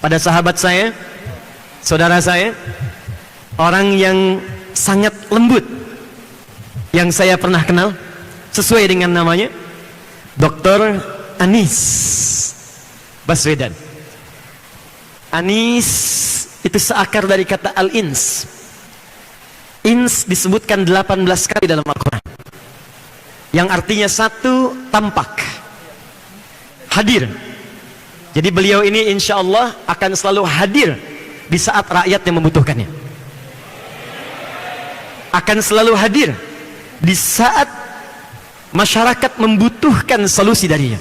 pada sahabat saya, saudara saya, orang yang sangat lembut yang saya pernah kenal, sesuai dengan namanya, Dr. Anies Baswedan. Anies itu seakar dari kata al-ins. Ins disebutkan 18 kali dalam Al-Quran, yang artinya satu, tampak, hadir. Jadi beliau ini insya Allah akan selalu hadir di saat rakyat yang membutuhkannya, akan selalu hadir di saat masyarakat membutuhkan solusi darinya.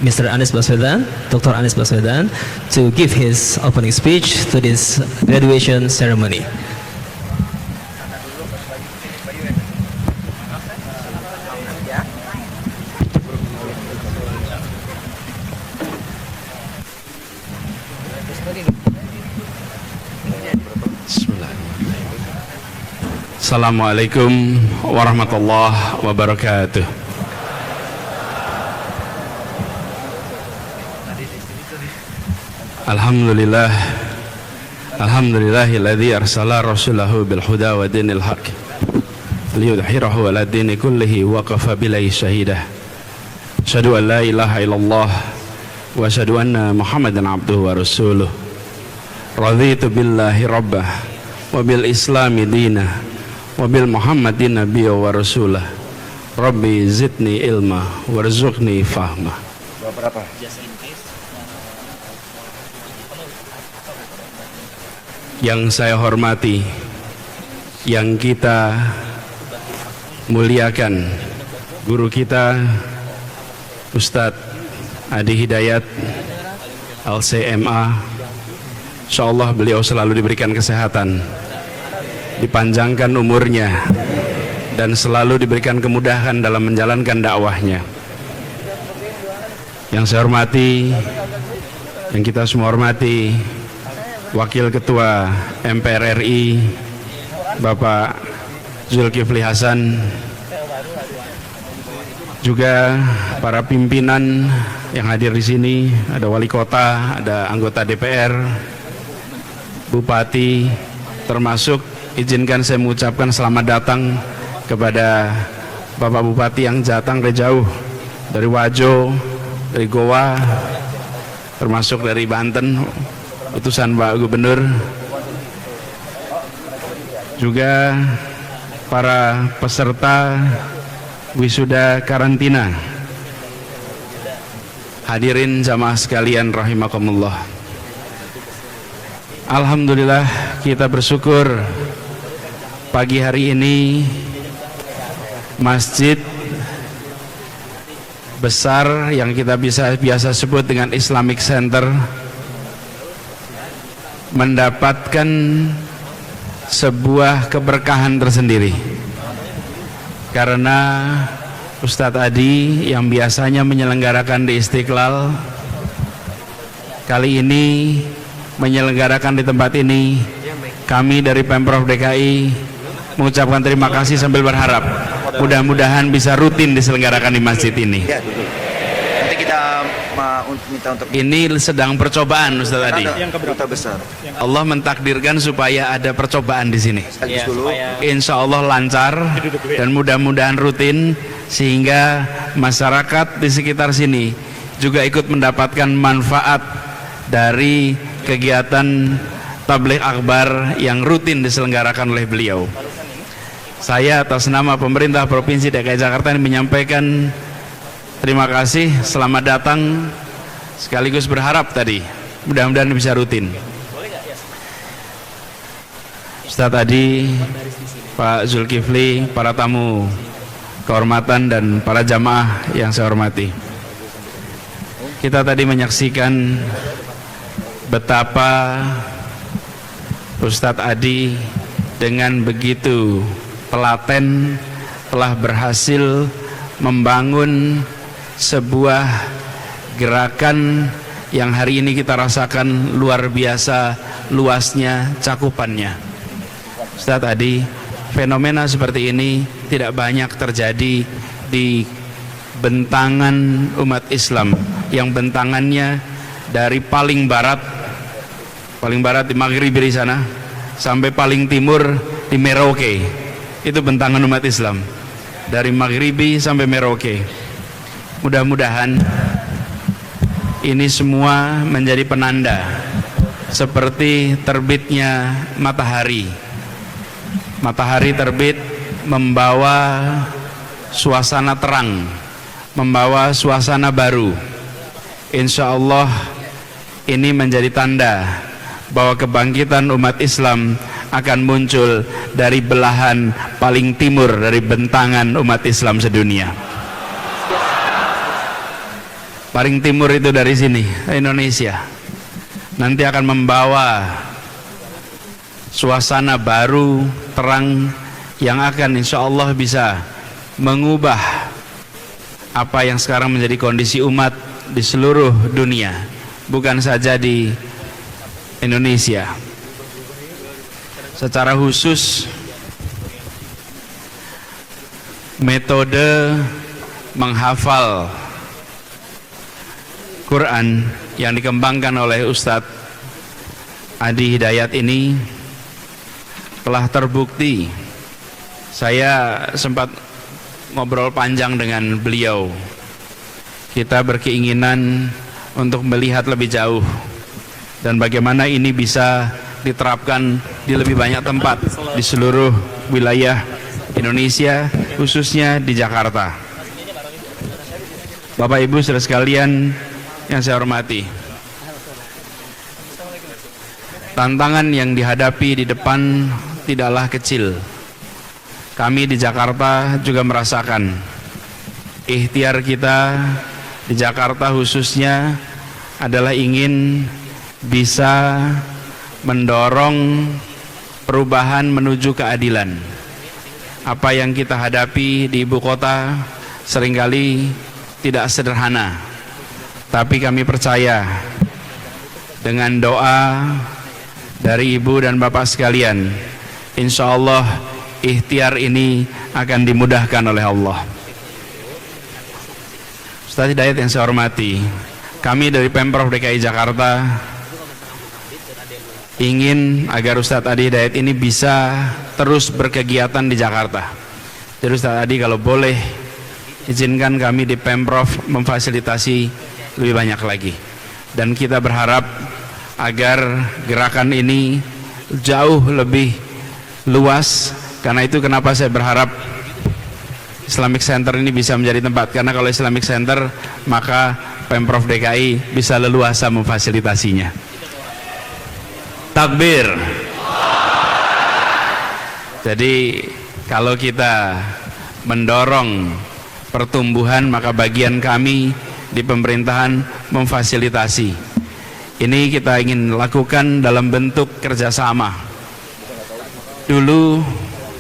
Mr. Anies Baswedan, Dr. Anies Baswedan, to give his opening speech to this graduation ceremony. Assalamualaikum warahmatullahi wabarakatuh. Alhamdulillah, alhamdulillahilladzi arsala rasulahu bil huda wa dinil haq liyudhhirahu ala dini kullihi wa kafa billahi shahidah. Asyhadu an la ilaha illallah wa asyhadu anna Muhammadan abduhu wa rasuluh. Raditu billahi rabbah wa bil islami dinah wa bil Muhammadin nabiyya wa rasulah. Rabbi zidni ilma warzuqni fahma. Berapa? Yang saya hormati, yang kita muliakan, guru kita Ustadz Adi Hidayat LCMA, insyaallah beliau selalu diberikan kesehatan, dipanjangkan umurnya, dan selalu diberikan kemudahan dalam menjalankan dakwahnya. Yang saya hormati, yang kita semua hormati, Wakil Ketua MPR RI Bapak Zulkifli Hasan, juga para pimpinan yang hadir di sini, ada wali kota, ada anggota DPR, bupati, termasuk izinkan saya mengucapkan selamat datang kepada Bapak Bupati yang datang dari jauh, dari Wajo, dari Goa, termasuk dari Banten, utusan Pak Gubernur, juga para peserta wisuda karantina, hadirin jamaah sekalian rahimakumullah. Alhamdulillah, kita bersyukur pagi hari ini masjid besar yang kita biasa sebut dengan Islamic Center mendapatkan sebuah keberkahan tersendiri, karena Ustadz Adi yang biasanya menyelenggarakan di Istiqlal kali ini menyelenggarakan di tempat ini. Kami dari Pemprov DKI mengucapkan terima kasih sambil berharap mudah-mudahan bisa rutin diselenggarakan di masjid ini. Nanti kita minta untuk ini sedang percobaan Ustaz tadi. Yang keberapa besar? Allah mentakdirkan supaya ada percobaan di sini. Insya Allah lancar dan mudah-mudahan rutin, sehingga masyarakat di sekitar sini juga ikut mendapatkan manfaat dari kegiatan tabligh akbar yang rutin diselenggarakan oleh beliau. Saya atas nama pemerintah Provinsi DKI Jakarta ini menyampaikan terima kasih, selamat datang, sekaligus berharap tadi mudah-mudahan bisa rutin. Ustadz Adi, Pak Zulkifli, para tamu kehormatan dan para jamaah yang saya hormati, kita tadi menyaksikan betapa Ustadz Adi dengan begitu telaten telah berhasil membangun sebuah gerakan yang hari ini kita rasakan luar biasa luasnya cakupannya. Ustadz Adi fenomena seperti ini tidak banyak terjadi di bentangan umat Islam yang bentangannya dari paling barat di Maghribi di sana sampai paling timur di Merauke. Itu bentangan umat Islam dari Maghribi sampai Merauke. Mudah-mudahan ini semua menjadi penanda seperti terbitnya matahari. Matahari terbit membawa suasana terang, membawa suasana baru. Insya Allah ini menjadi tanda bahwa kebangkitan umat Islam akan muncul dari belahan paling timur dari bentangan umat Islam sedunia. Paling timur itu dari sini, Indonesia. Nanti akan membawa suasana baru, terang, yang akan insya Allah bisa mengubah apa yang sekarang menjadi kondisi umat di seluruh dunia, bukan saja di Indonesia. Secara khusus, metode menghafal Quran yang dikembangkan oleh Ustadz Adi Hidayat ini telah terbukti. Saya sempat ngobrol panjang dengan beliau. Kita berkeinginan untuk melihat lebih jauh dan bagaimana ini bisa diterapkan di lebih banyak tempat di seluruh wilayah Indonesia, khususnya di Jakarta. Bapak Ibu saudara sekalian yang saya hormati, tantangan yang dihadapi di depan tidaklah kecil. Kami di Jakarta juga merasakan ikhtiar kita di Jakarta khususnya adalah ingin bisa mendorong perubahan menuju keadilan. Apa yang kita hadapi di ibu kota seringkali tidak sederhana, tapi kami percaya dengan doa dari ibu dan bapak sekalian, insya Allah ikhtiar ini akan dimudahkan oleh Allah. Ustaz Hidayat yang saya hormati, kami dari Pemprov DKI Jakarta ingin agar Ustaz Adi Hidayat ini bisa terus berkegiatan di Jakarta. Jadi Ustaz Adi kalau boleh izinkan kami di Pemprov memfasilitasi lebih banyak lagi, dan kita berharap agar gerakan ini jauh lebih luas. Karena itu kenapa saya berharap Islamic Center ini bisa menjadi tempat, karena kalau Islamic Center maka Pemprov DKI bisa leluasa memfasilitasinya. Takbir. Jadi kalau kita mendorong pertumbuhan, maka bagian kami di pemerintahan memfasilitasi. Ini kita ingin lakukan dalam bentuk kerjasama. Dulu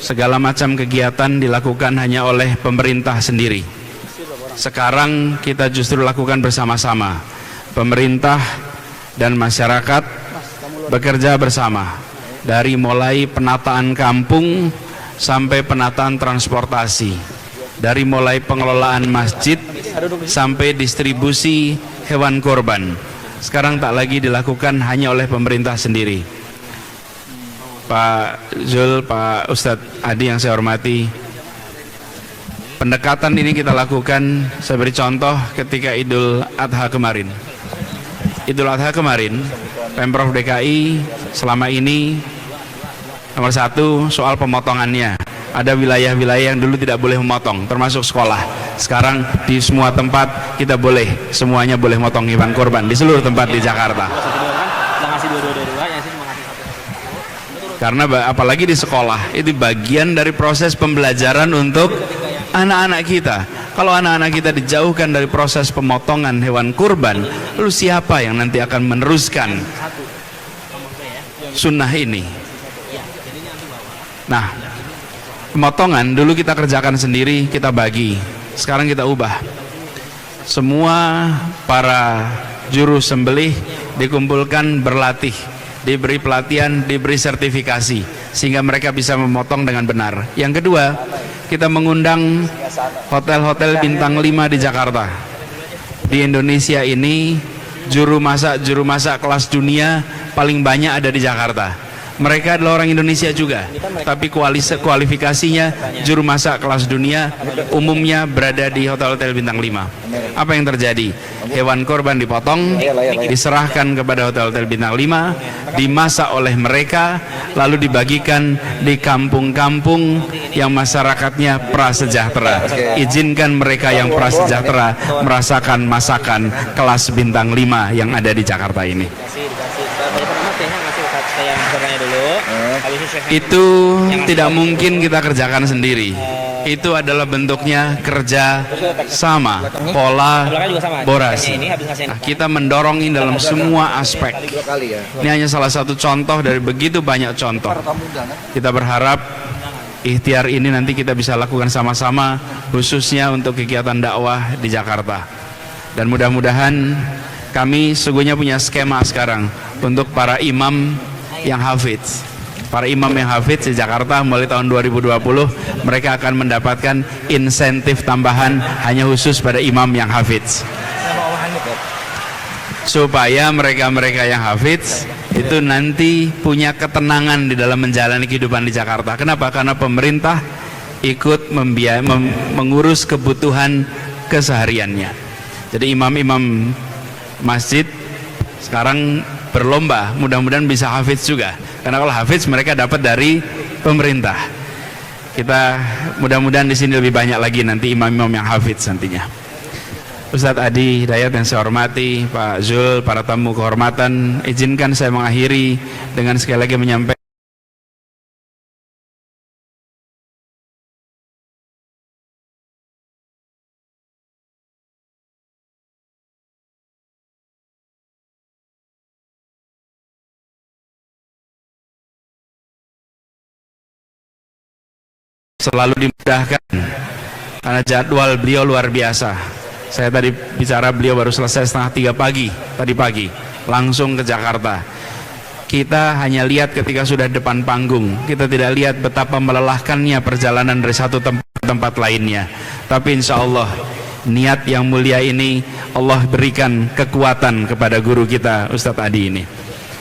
segala macam kegiatan dilakukan hanya oleh pemerintah sendiri. Sekarang kita justru lakukan bersama-sama. Pemerintah dan masyarakat bekerja bersama, dari mulai penataan kampung sampai penataan transportasi, dari mulai pengelolaan masjid sampai distribusi hewan korban. Sekarang tak lagi dilakukan hanya oleh pemerintah sendiri. Pak Zul, Pak Ustadz Adi yang saya hormati, pendekatan ini kita lakukan, saya beri contoh ketika Idul Adha kemarin. Idul Adha kemarin, Pemprov DKI selama ini nomor satu soal pemotongannya. Ada wilayah-wilayah yang dulu tidak boleh memotong, termasuk sekolah. Sekarang di semua tempat kita boleh, semuanya boleh motong hewan korban di seluruh tempat di Jakarta. Karena apalagi di sekolah, itu bagian dari proses pembelajaran untuk anak-anak kita. Kalau anak-anak kita dijauhkan dari proses pemotongan hewan kurban, lalu siapa yang nanti akan meneruskan sunnah ini? Nah, pemotongan dulu kita kerjakan sendiri, kita bagi. Sekarang kita ubah. Semua para juru sembelih dikumpulkan berlatih diberi pelatihan, diberi sertifikasi sehingga mereka bisa memotong dengan benar. Yang kedua, kita mengundang hotel-hotel bintang 5 di Jakarta. Di Indonesia ini juru masak kelas dunia paling banyak ada di Jakarta. Mereka adalah orang Indonesia juga, tapi kualifikasinya juru masak kelas dunia umumnya berada di hotel-hotel bintang 5. Apa yang terjadi? Hewan korban dipotong, diserahkan kepada hotel-hotel bintang 5, dimasak oleh mereka, lalu dibagikan di kampung-kampung yang masyarakatnya prasejahtera. Izinkan mereka yang prasejahtera merasakan masakan kelas bintang 5 yang ada di Jakarta ini. Itu tidak mungkin kita kerjakan sendiri. Itu adalah bentuknya kerja sama, kolaborasi. Nah, kita mendorong ini dalam semua aspek. Ini hanya salah satu contoh dari begitu banyak contoh. Kita berharap ikhtiar ini nanti kita bisa lakukan sama-sama, khususnya untuk kegiatan dakwah di Jakarta. Dan mudah-mudahan kami sesungguhnya punya skema sekarang untuk para imam yang hafidz. Para imam yang hafidz di Jakarta mulai tahun 2020 mereka akan mendapatkan insentif tambahan hanya khusus pada imam yang hafidz, supaya mereka-mereka yang hafidz itu nanti punya ketenangan di dalam menjalani kehidupan di Jakarta. Kenapa? Karena pemerintah ikut mengurus kebutuhan kesehariannya. Jadi imam-imam masjid sekarang berlomba, mudah-mudahan bisa hafidz juga, karena kalau hafidz mereka dapat dari pemerintah. Kita mudah-mudahan di sini lebih banyak lagi nanti imam-imam yang hafidz nantinya. Ustadz Adi Hidayat yang saya hormati, Pak Zul, para tamu kehormatan, izinkan saya mengakhiri dengan sekali lagi menyampaikan selalu dimudahkan karena jadwal beliau luar biasa. Saya tadi bicara, beliau baru selesai setengah 3 pagi tadi pagi langsung ke Jakarta. Kita hanya lihat ketika sudah depan panggung, kita tidak lihat betapa melelahkannya perjalanan dari satu tempat ke tempat lainnya. Tapi insya Allah niat yang mulia ini Allah berikan kekuatan kepada guru kita Ustadz Adi ini,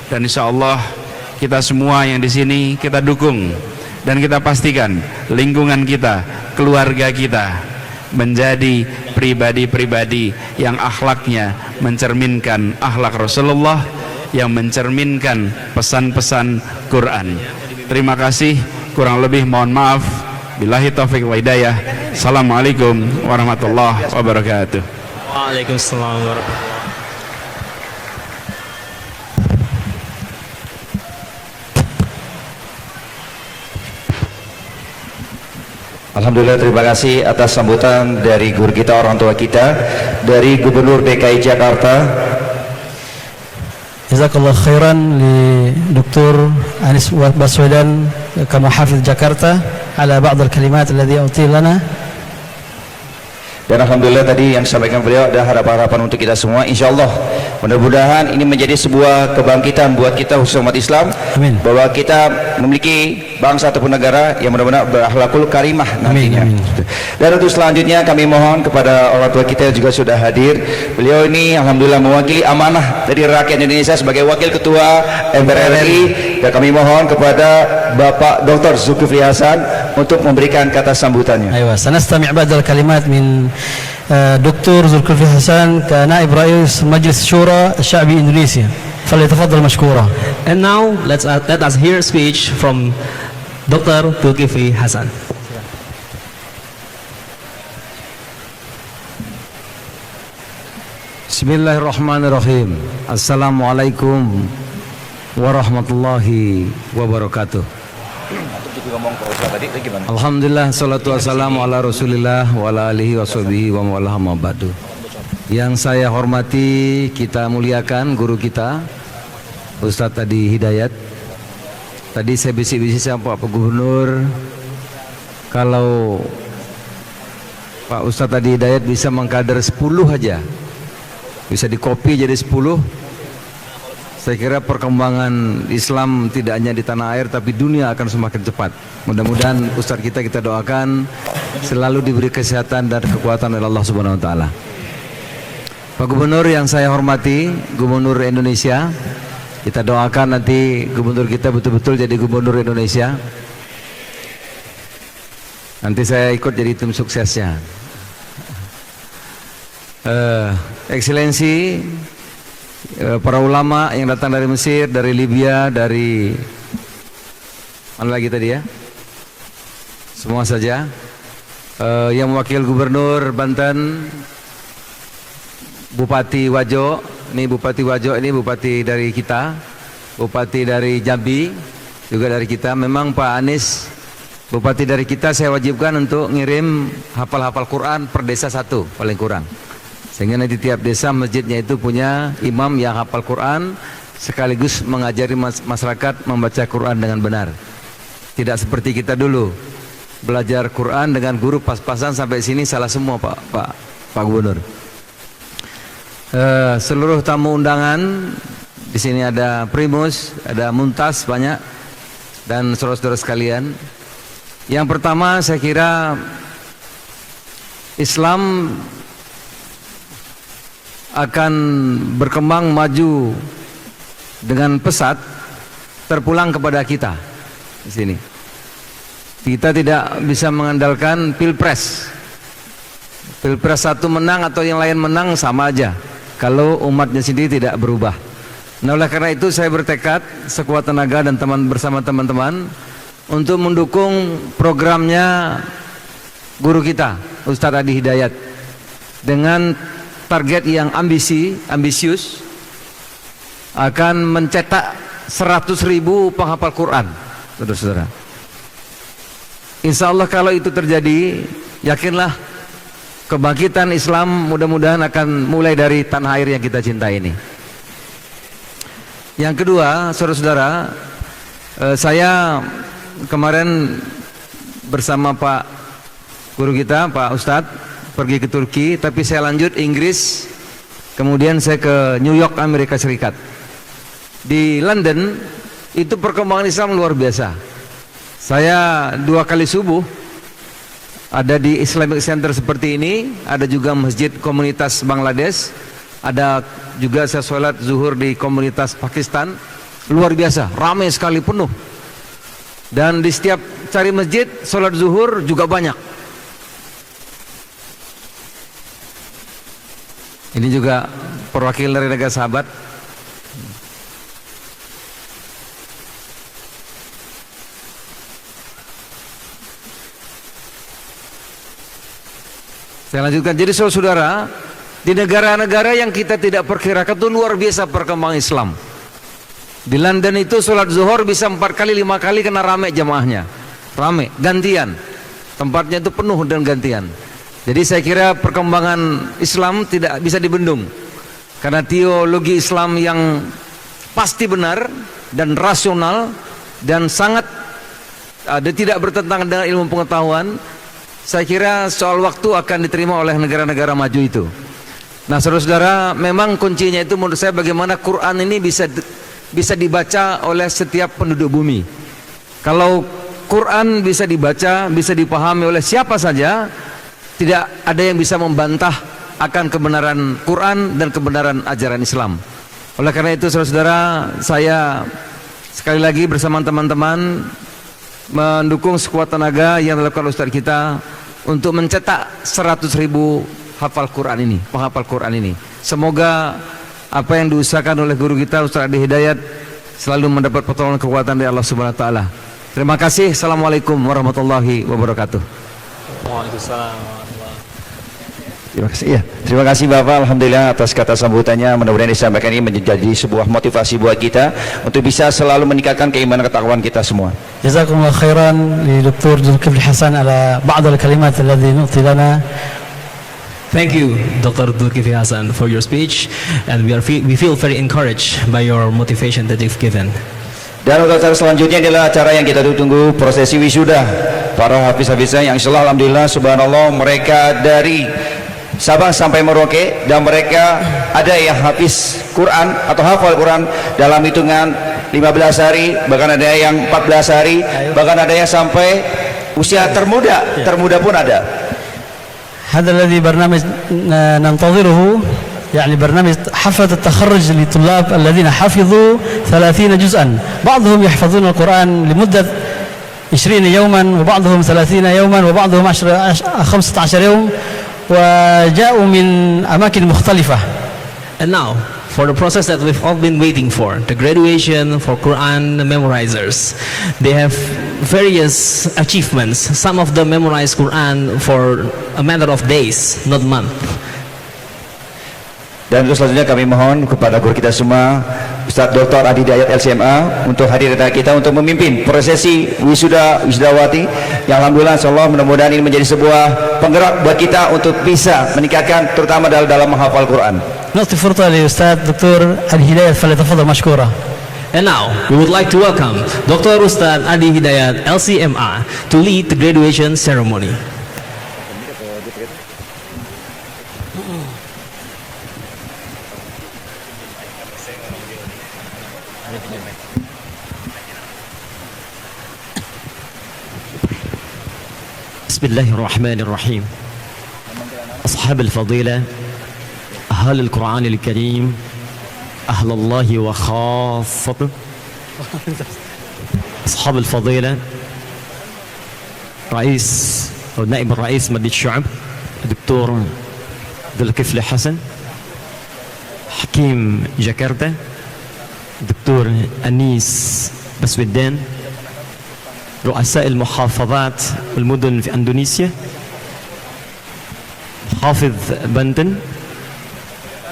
dan insya Allah kita semua yang di sini kita dukung. Dan kita pastikan lingkungan kita, keluarga kita menjadi pribadi-pribadi yang akhlaknya mencerminkan akhlak Rasulullah, yang mencerminkan pesan-pesan Quran. Terima kasih, kurang lebih mohon maaf. Billahi taufiq wa hidayah. Assalamualaikum warahmatullahi wabarakatuh. Waalaikumsalam warahmatullahi. Alhamdulillah, terima kasih atas sambutan dari guru kita, orang tua kita, dari Gubernur DKI Jakarta. Jazakallah khairan li Dr. Anies Baswedan كمحافظ Jakarta على بعض الكلمات التي أعطي لنا. Dan alhamdulillah tadi yang disampaikan beliau ada harapan-harapan untuk kita semua. Insya Allah mudah-mudahan ini menjadi sebuah kebangkitan buat kita khusus umat Islam. Amin. Bahwa kita memiliki bangsa ataupun negara yang benar-benar berakhlakul karimah nantinya. Amin. Dan untuk selanjutnya kami mohon kepada orang tua kita yang juga sudah hadir. Beliau ini alhamdulillah mewakili amanah dari rakyat Indonesia sebagai wakil ketua MPR RI. Dan kami mohon kepada Bapak Dr. Zulkifli Hasan untuk memberikan kata sambutannya. أيوة سنستمع بعض الكلمات من دكتور ذو الكفل حسن كنائب رئيس مجلس الشورى الشعبي إندونيسيا فليتفضل مشكورا. And now let us hear a speech from Dr. Zulkifli Hasan. Bismillahirrahmanirrahim. Assalamualaikum warahmatullahi wabarakatuh. Alhamdulillah, salatu wassalamu ala rasulillah wa ala alihi wa sahbihi wa mawalah ma ba'du. Yang saya hormati, kita muliakan guru kita Ustadz Adi Hidayat. Tadi saya bisik-bisik sama Pak Gubernur, kalau Pak Ustadz Adi Hidayat bisa mengkader 10 aja, bisa dikopi jadi 10, Saya kira perkembangan Islam tidak hanya di tanah air tapi dunia akan semakin cepat. Mudah-mudahan Ustadz kita doakan selalu diberi kesehatan dan kekuatan oleh Allah Subhanahu wa taala. Pak Gubernur yang saya hormati, Gubernur Indonesia, kita doakan nanti gubernur kita betul-betul jadi gubernur Indonesia. Nanti saya ikut jadi tim suksesnya. Ekscelensi, para ulama yang datang dari Mesir, dari Libya, dari mana lagi tadi ya? Semua saja. Yang wakil gubernur Banten, Bupati Wajo, ini Bupati Wajo, ini Bupati dari kita, Bupati dari Jambi, juga dari kita. Memang Pak Anies, Bupati dari kita saya wajibkan untuk ngirim hafal-hafal Quran per desa satu paling kurang. Sehingga nanti tiap desa masjidnya itu punya imam yang hafal Quran sekaligus mengajari masyarakat membaca Quran dengan benar. Tidak seperti kita dulu belajar Quran dengan guru pas-pasan sampai sini salah semua Pak Gubernur. Seluruh tamu undangan di sini ada Primus, ada Muntas banyak dan saudara-saudara sekalian. Yang pertama saya kira Islam akan berkembang maju dengan pesat terpulang kepada kita di sini. Kita tidak bisa mengandalkan pilpres. Pilpres satu menang atau yang lain menang sama aja kalau umatnya sendiri tidak berubah. Nah, oleh karena itu saya bertekad sekuat tenaga dan bersama teman-teman untuk mendukung programnya guru kita Ustadz Adi Hidayat dengan target yang ambisius akan mencetak 100.000 penghafal Quran, saudara-saudara. Insya Allah kalau itu terjadi, yakinlah kebangkitan Islam mudah-mudahan akan mulai dari tanah air yang kita cintai ini. Yang kedua, saudara-saudara, saya kemarin bersama Pak guru kita, Pak Ustadz, pergi ke Turki, tapi saya lanjut Inggris, kemudian saya ke New York, Amerika Serikat. Di London itu perkembangan Islam luar biasa. Saya 2 kali subuh ada di Islamic Center seperti ini, ada juga masjid komunitas Bangladesh, ada juga saya sholat zuhur di komunitas Pakistan, luar biasa, ramai sekali, penuh. Dan di setiap cari masjid sholat zuhur juga banyak. Ini juga perwakilan dari negara sahabat. Saya lanjutkan. Jadi saudara-saudara, di negara-negara yang kita tidak perkirakan itu luar biasa perkembangan Islam. Di London itu sholat zuhur bisa 4 kali 5 kali karena ramai jamaahnya, ramai gantian, tempatnya itu penuh dan gantian. Jadi saya kira perkembangan Islam tidak bisa dibendung karena teologi Islam yang pasti benar dan rasional dan sangat tidak bertentangan dengan ilmu pengetahuan. Saya kira soal waktu akan diterima oleh negara-negara maju itu. Nah, saudara-saudara, memang kuncinya itu menurut saya bagaimana Quran ini bisa dibaca oleh setiap penduduk bumi. Kalau Quran bisa dibaca, bisa dipahami oleh siapa saja, tidak ada yang bisa membantah akan kebenaran Quran dan kebenaran ajaran Islam. Oleh karena itu saudara-saudara, saya sekali lagi bersama teman-teman mendukung sekuat tenaga yang dilakukan Ustadz kita untuk mencetak 100.000 hafal Quran ini, penghafal Quran ini. Semoga apa yang diusahakan oleh guru kita Ustadz Adi Hidayat selalu mendapat pertolongan kekuatan dari Allah Subhanahu wa taala. Terima kasih. Assalamualaikum warahmatullahi wabarakatuh. Waalaikumsalam. Terima kasih. Ya, terima kasih Bapak, alhamdulillah atas kata sambutannya. Mudah-mudahan disampaikan ini menjadi sebuah motivasi buat kita untuk bisa selalu meningkatkan keimanan ketakwaan kita semua. Jazakumullah khairan li Dr. Zulkifli Hasan ala ba'd al-kalimat alladhi nu'ti lana. Thank you, Dr. Zulkifli Hasan, for your speech, and we feel very encouraged by your motivation that you've given. Dan untuk acara selanjutnya adalah acara yang kita tunggu, prosesi wisuda para hafiz-hafizah yang insyaallah alhamdulillah subhanallah mereka dari Sabang sampai Merauke dan mereka ada yang hafiz Quran atau hafal Quran dalam hitungan 15 hari, bahkan ada yang 14 hari, bahkan ada yang sampai usia termuda pun ada. هذا الذي برنامج ننتظره، يعني برنامج حفلة التخرج للطلاب الذين حفظوا 30 جزءا، بعضهم يحفظون القرآن لمدة 20 يوما، وبعضهم 30 يوما، وبعضهم 15 يوم، وجاءوا من أماكن مختلفة. And now, for the process that we've all been waiting for, the graduation for Quran memorizers. They have various achievements. Some of them memorize Quran for a matter of days, not month. Dan untuk selanjutnya kami mohon kepada guru kita semua, Ustaz Dr. Adi Hidayat LCMA, untuk hadir di tengah kita untuk memimpin prosesi wisudawati yang alhamdulillah insyaallah mudah-mudahan ini menjadi sebuah penggerak buat kita untuk bisa meningkatkan terutama dalam menghafal Quran. نعطي فرصة لأستاذ دكتور الهداية فليتفضل مشكورا. And now, we would like to welcome Dr. Ustaz Adi Hidayat LCMA to lead the graduation ceremony. بسم الله الرحمن الرحيم. أصحاب الفضيلة، أهل القرآن الكريم، أهل الله وخاصته، أصحاب الفضيلة، رئيس أو نائب الرئيس مجلس الشعب الدكتور ذو الكفل حسن، حكيم جاكرتا الدكتور أنيس بسودان، رؤساء المحافظات والمدن في أندونيسيا، حافظ بنتن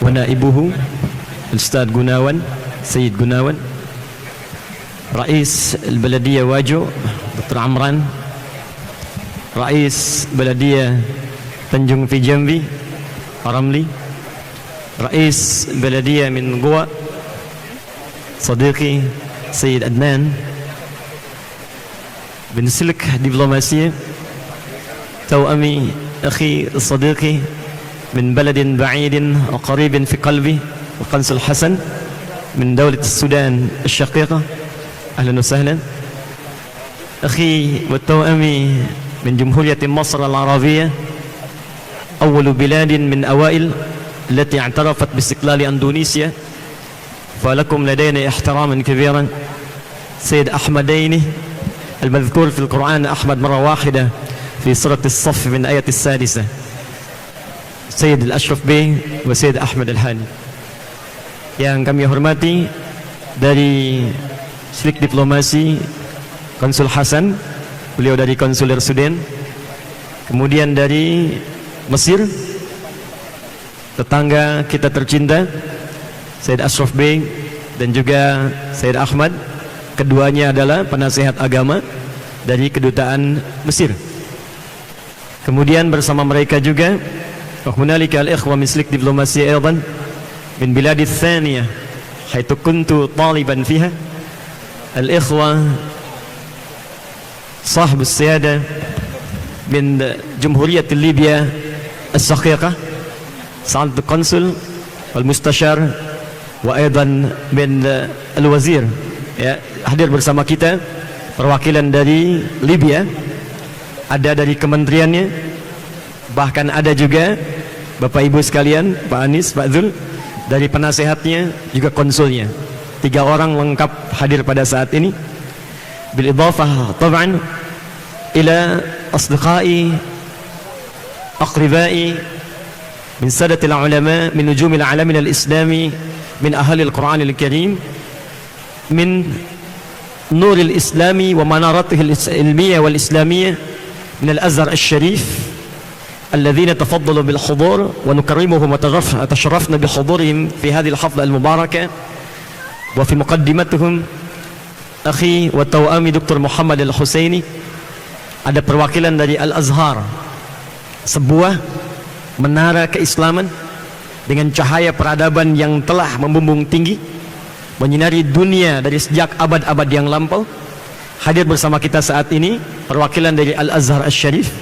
ونائبه الأستاذ جناون سيد جناون، رئيس البلدية واجو دكتور عمران، رئيس بلدية تنجم في جنبي رملي، رئيس بلدية من قوى صديقي سيد أدنان، بنسلك دبلوماسية توأمي أخي صديقي من بلد بعيد وقريب في قلبي القنصل حسن من دولة السودان الشقيقة، أهلا وسهلا. أخي والتوأمي من جمهورية مصر العربية، أول بلاد من أوائل التي اعترفت باستقلال أندونيسيا، فلكم لدينا احتراما كبيرا. سيد أحمدين المذكور في القرآن أحمد مرة واحدة في سورة الصف من آية 6، سيد الأشرف بيه وسيد أحمد الهاني. Yang kami hormati dari Slik Diplomasi Konsul Hasan, beliau dari Konsuler Sudan, kemudian dari Mesir tetangga kita tercinta Said Ashraf Bey dan juga Said Ahmad, keduanya adalah penasihat agama dari kedutaan Mesir. Kemudian bersama mereka juga hunalika al-ikhwa min Slik Diplomasi aidan من بلاد الثانية حيث كنت طالبا فيها، الإخوة صاحب السيادة من جمهورية ليبيا الشقيقة سعادة القنصل والمستشار وأيضا من الوزير، ya, hadir bersama kita perwakilan dari Libya, ada dari kementeriannya, bahkan ada juga Bapak Ibu sekalian, Pak Anis, Pak Zul, dari penasehatnya juga konsulnya. 3 orang lengkap hadir pada saat ini. Bil idafah طبعا إلى أصدقائي أقربائي من سادة العلماء من نجوم العالم الإسلامي من أهل القرآن الكريم من نور الإسلام ومنارته العلمية والإسلامية من الأزهر الشريف الذين تفضلوا بالحضور ونكرمهم وتشرفنا بحضورهم في هذه الحفلة المباركة. وفي مقدمتهم أخي والتوأمي دكتور محمد الحسيني, ada perwakilan dari Al-Azhar, sebuah menara keislaman dengan cahaya peradaban yang telah membumbung tinggi menyinari dunia dari sejak abad-abad yang lampau. Hadir bersama kita saat ini perwakilan dari Al-Azhar Asy-Syarif,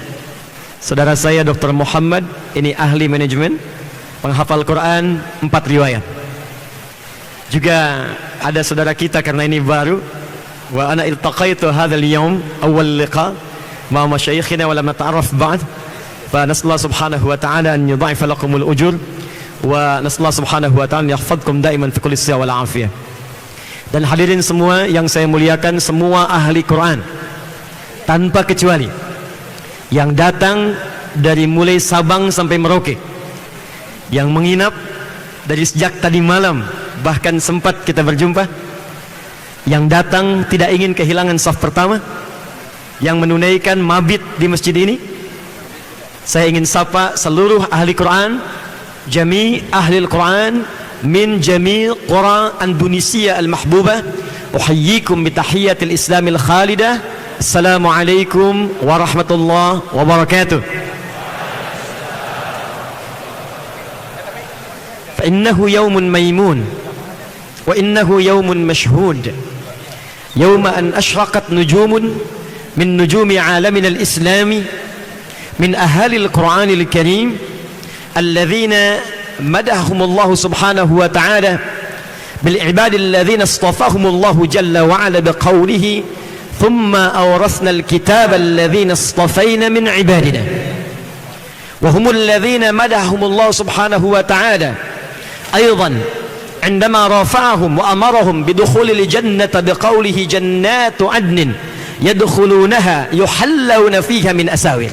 saudara saya Dr. Muhammad, ini ahli manajemen, penghafal Quran 4 riwayat. Juga ada saudara kita karena ini baru. Wa ana iltaqaitu hadzal yawm awwal liqa ma masyayikhina wa lam nata'arraf ba'd. Fa nasallahu subhanahu wa ta'ala an yudha'ifa lakumul ujur wa nasallahu subhanahu wa ta'ala yahfadhukum daiman fi kulli siyah wal afiyah. Dan hadirin semua yang saya muliakan, semua ahli Quran tanpa kecuali yang datang dari mulai Sabang sampai Merauke, yang menginap dari sejak tadi malam, bahkan sempat kita berjumpa, yang datang tidak ingin kehilangan saf pertama, yang menunaikan mabit di masjid ini. Saya ingin sapa seluruh ahli Quran, jami ahli Quran min jami qura Indonesia al-mahbubah. Uhayyikum bi tahiyyatil islamil khalidah. Assalamualaikum warahmatullahi wabarakatuh. Fa innahu yawmun maymun wa innahu yawmun mashhud. Yawma an ashraqat nujumun min nujumi alamina al-islami min ahli al-Qur'an al-Karim alladhina madahum Allah subhanahu wa ta'ala bil ibadi alladhina istafahum Allah jalla wa ala biqawlihi ثم أورثنا الكتاب الذين اصطفينا من عبادنا وهم الذين مدحهم الله سبحانه وتعالى أيضا عندما رافعهم وأمرهم بدخول الجنة بقوله جنات عدن يدخلونها يحلون فيها من أساور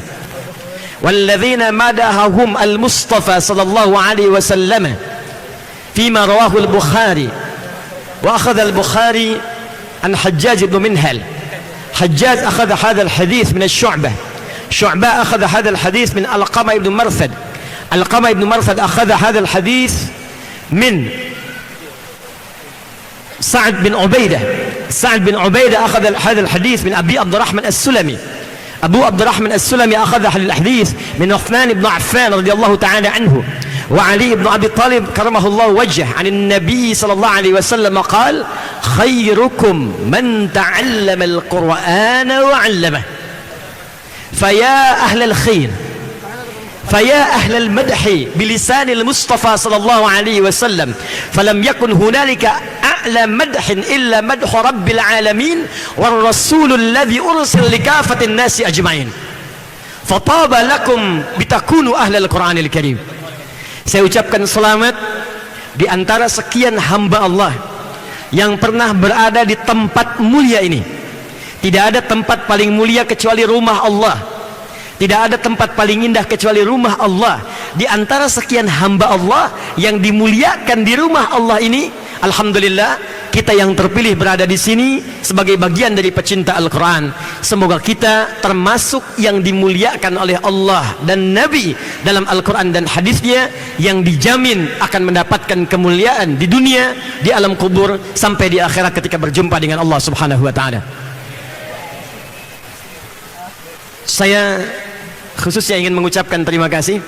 والذين مدحهم المصطفى صلى الله عليه وسلم فيما رواه البخاري وأخذ البخاري عن حجاج بن منهل. حجاج أخذ هذا الحديث من الشعبة، شعبة أخذ هذا الحديث من القمة بن مرثد، القمة بن مرثد أخذ هذا الحديث من سعد بن عبيدة، سعد بن عبيدة أخذ هذا الحديث من أبي عبد الرحمن السلمي، أبو عبد الرحمن السلمي أخذ هذا الحديث من عثمان بن عفان رضي الله تعالى عنه وعلي بن أبي طالب كرمه الله وجهه عن النبي صلى الله عليه وسلم قال خيركم من تعلم القرآن وعلمه. فيا أهل الخير، فيا أهل المدح بلسان المصطفى صلى الله عليه وسلم، فلم يكن هنالك أعلى مدح إلا مدح رب العالمين والرسول الذي أرسل لكافة الناس أجمعين. فطاب لكم بتكونوا أهل القرآن الكريم. Saya ucapkan selamat di antara sekian hamba Allah yang pernah berada di tempat mulia ini. Tidak ada tempat paling mulia kecuali rumah Allah. Tidak ada tempat paling indah kecuali rumah Allah. Di antara sekian hamba Allah yang dimuliakan di rumah Allah ini, alhamdulillah kita yang terpilih berada di sini sebagai bagian dari pecinta Al-Quran. Semoga kita termasuk yang dimuliakan oleh Allah dan Nabi dalam Al-Quran dan hadisnya, yang dijamin akan mendapatkan kemuliaan di dunia, di alam kubur, sampai di akhirat ketika berjumpa dengan Allah subhanahu wa ta'ala. Saya khususnya ingin mengucapkan terima kasih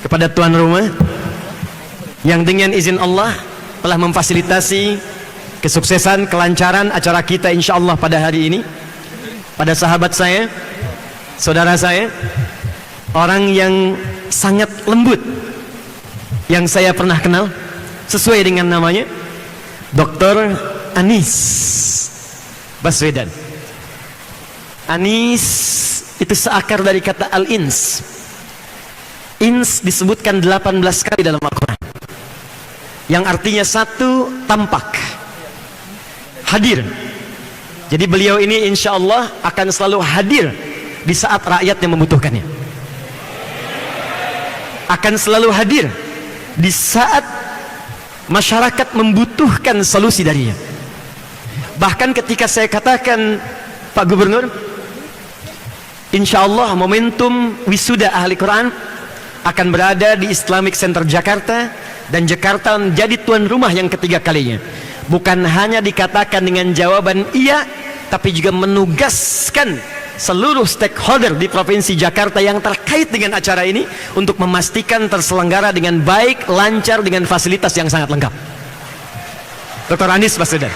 kepada tuan rumah yang dengan izin Allah telah memfasilitasi kesuksesan, kelancaran acara kita insyaallah pada hari ini. Pada sahabat saya, saudara saya, orang yang sangat lembut yang saya pernah kenal, sesuai dengan namanya, Dr. Anis Baswedan. Anis itu seakar dari kata al-ins. Ins disebutkan 18 kali dalam Al-Quran, yang artinya satu, tampak, hadir. Jadi beliau ini insya Allah akan selalu hadir di saat rakyatnya membutuhkannya, akan selalu hadir di saat masyarakat membutuhkan solusi darinya. Bahkan ketika saya katakan, Pak Gubernur, insya Allah momentum wisuda ahli Quran akan berada di Islamic Center Jakarta, dan Jakarta menjadi tuan rumah yang ketiga kalinya. Bukan hanya dikatakan dengan jawaban iya, tapi juga menugaskan seluruh stakeholder di Provinsi Jakarta yang terkait dengan acara ini untuk memastikan terselenggara dengan baik, lancar, dengan fasilitas yang sangat lengkap. Dr. Anis Baswedan.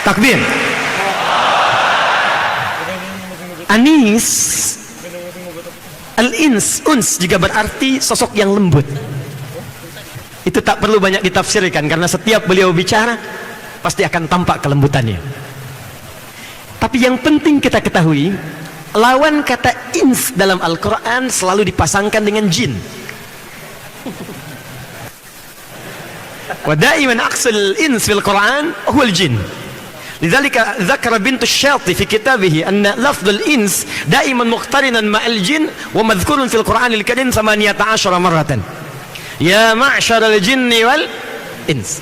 Takbir. Anis, al-ins, uns juga berarti sosok yang lembut. Itu Itu tak perlu banyak ditafsirkan, karena setiap beliau bicara pasti akan tampak kelembutannya. Tapi yang penting kita ketahui, lawan kata ins dalam Al-Quran selalu dipasangkan dengan jin. Wa daiman aqsul ins fil Quran huwa al-jin. Lidzalika dzakara bintu Syati fi kitabih anna lafdul ins daiman muqtarinan ma'al jin wa madhkurun fil Qur'anil Karim 18 marratan. Ya ma'syaral jinni wal ins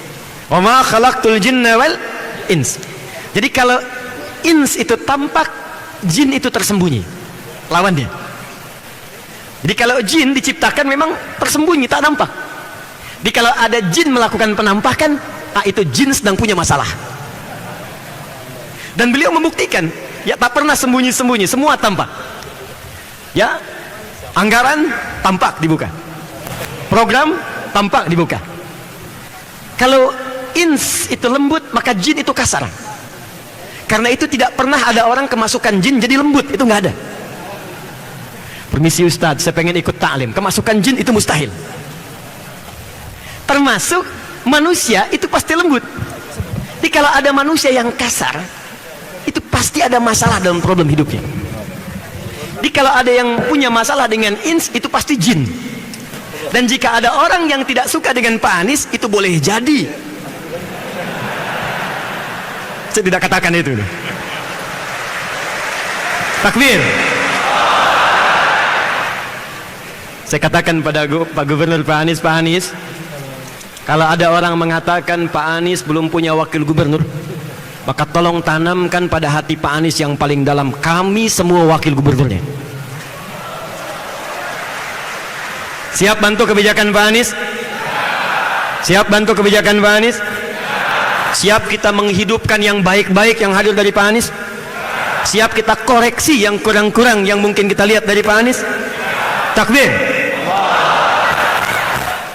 wa ma khalaqtul jinna wal ins. Jadi kalau ins itu tampak, jin itu tersembunyi lawannya. Jadi kalau jin diciptakan memang tersembunyi, tak nampak. Jadi kalau ada jin melakukan penampakan, itu jin sedang punya masalah. Dan beliau membuktikan, ya tak pernah sembunyi-sembunyi, semua tampak. Ya, anggaran tampak dibuka, program tampak dibuka. Kalau ins itu lembut, maka jin itu kasar. Karena itu tidak pernah ada orang kemasukan jin jadi lembut, itu nggak ada. Permisi Ustadz, saya pengen ikut ta'lim. Kemasukan jin itu mustahil. Termasuk manusia itu pasti lembut. Jadi kalau ada manusia yang kasar, itu pasti ada masalah dalam problem hidupnya. Jadi kalau ada yang punya masalah dengan ins, itu pasti jin. Dan jika ada orang yang tidak suka dengan Pak Anies, itu boleh jadi. Saya tidak katakan itu. Takbir. Saya katakan pada Pak Gubernur Pak Anies, kalau ada orang mengatakan Pak Anies belum punya wakil gubernur, maka tolong tanamkan pada hati Pak Anies yang paling dalam, kami semua wakil gubernurnya. Siap bantu kebijakan Pak Anies? Siap bantu kebijakan Pak Anies? Siap kita menghidupkan yang baik-baik yang hadir dari Pak Anies? Siap kita koreksi yang kurang-kurang yang mungkin kita lihat dari Pak Anies? Takbir.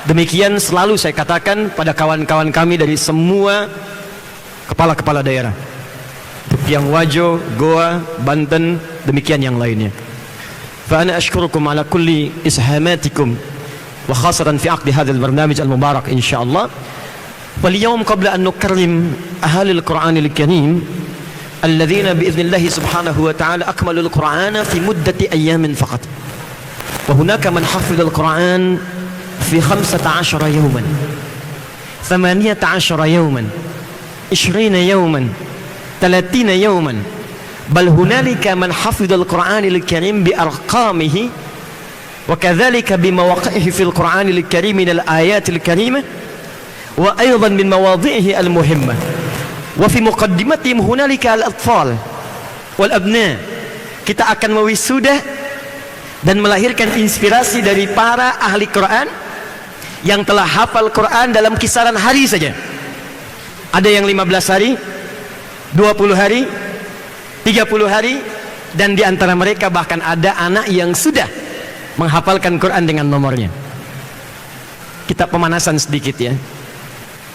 Demikian selalu saya katakan pada kawan-kawan kami dari semua kepala-kepala daerah, yang Wajo, Goa, Banten, demikian yang lainnya. Fa ana ashkurukum ala kulli ishamatikum wa khasatan fi aqdi hadzal barnamij al-mubarak insyaallah. Wal yawm qabla an nukarrim ahli al-Qur'anil Karim alladhina bi idznillah subhanahu wa ta'ala akmalu al-Qur'ana fi muddati ayyamin faqat. Wa hunaka man hafidha al-Qur'an fi 15 yawman, 18 yawman, 20 يوما 30 يوما بل هنالك من حفظ القرآن الكريم بأرقامه وكذلك بمواقعه في القرآن الكريم من الآيات الكريمة وأيضا من مواضعه المهمة وفي مقدمتهم هنالك الأطفال والأبناء. Kita akan mewisuda dan melahirkan inspirasi dari para ahli Quran yang telah hafal Quran dalam kisaran hari saja. Ada yang 15 hari, 20 hari, 30 hari, dan di antara mereka bahkan ada anak yang sudah menghafalkan Quran dengan nomornya. Kita pemanasan sedikit ya.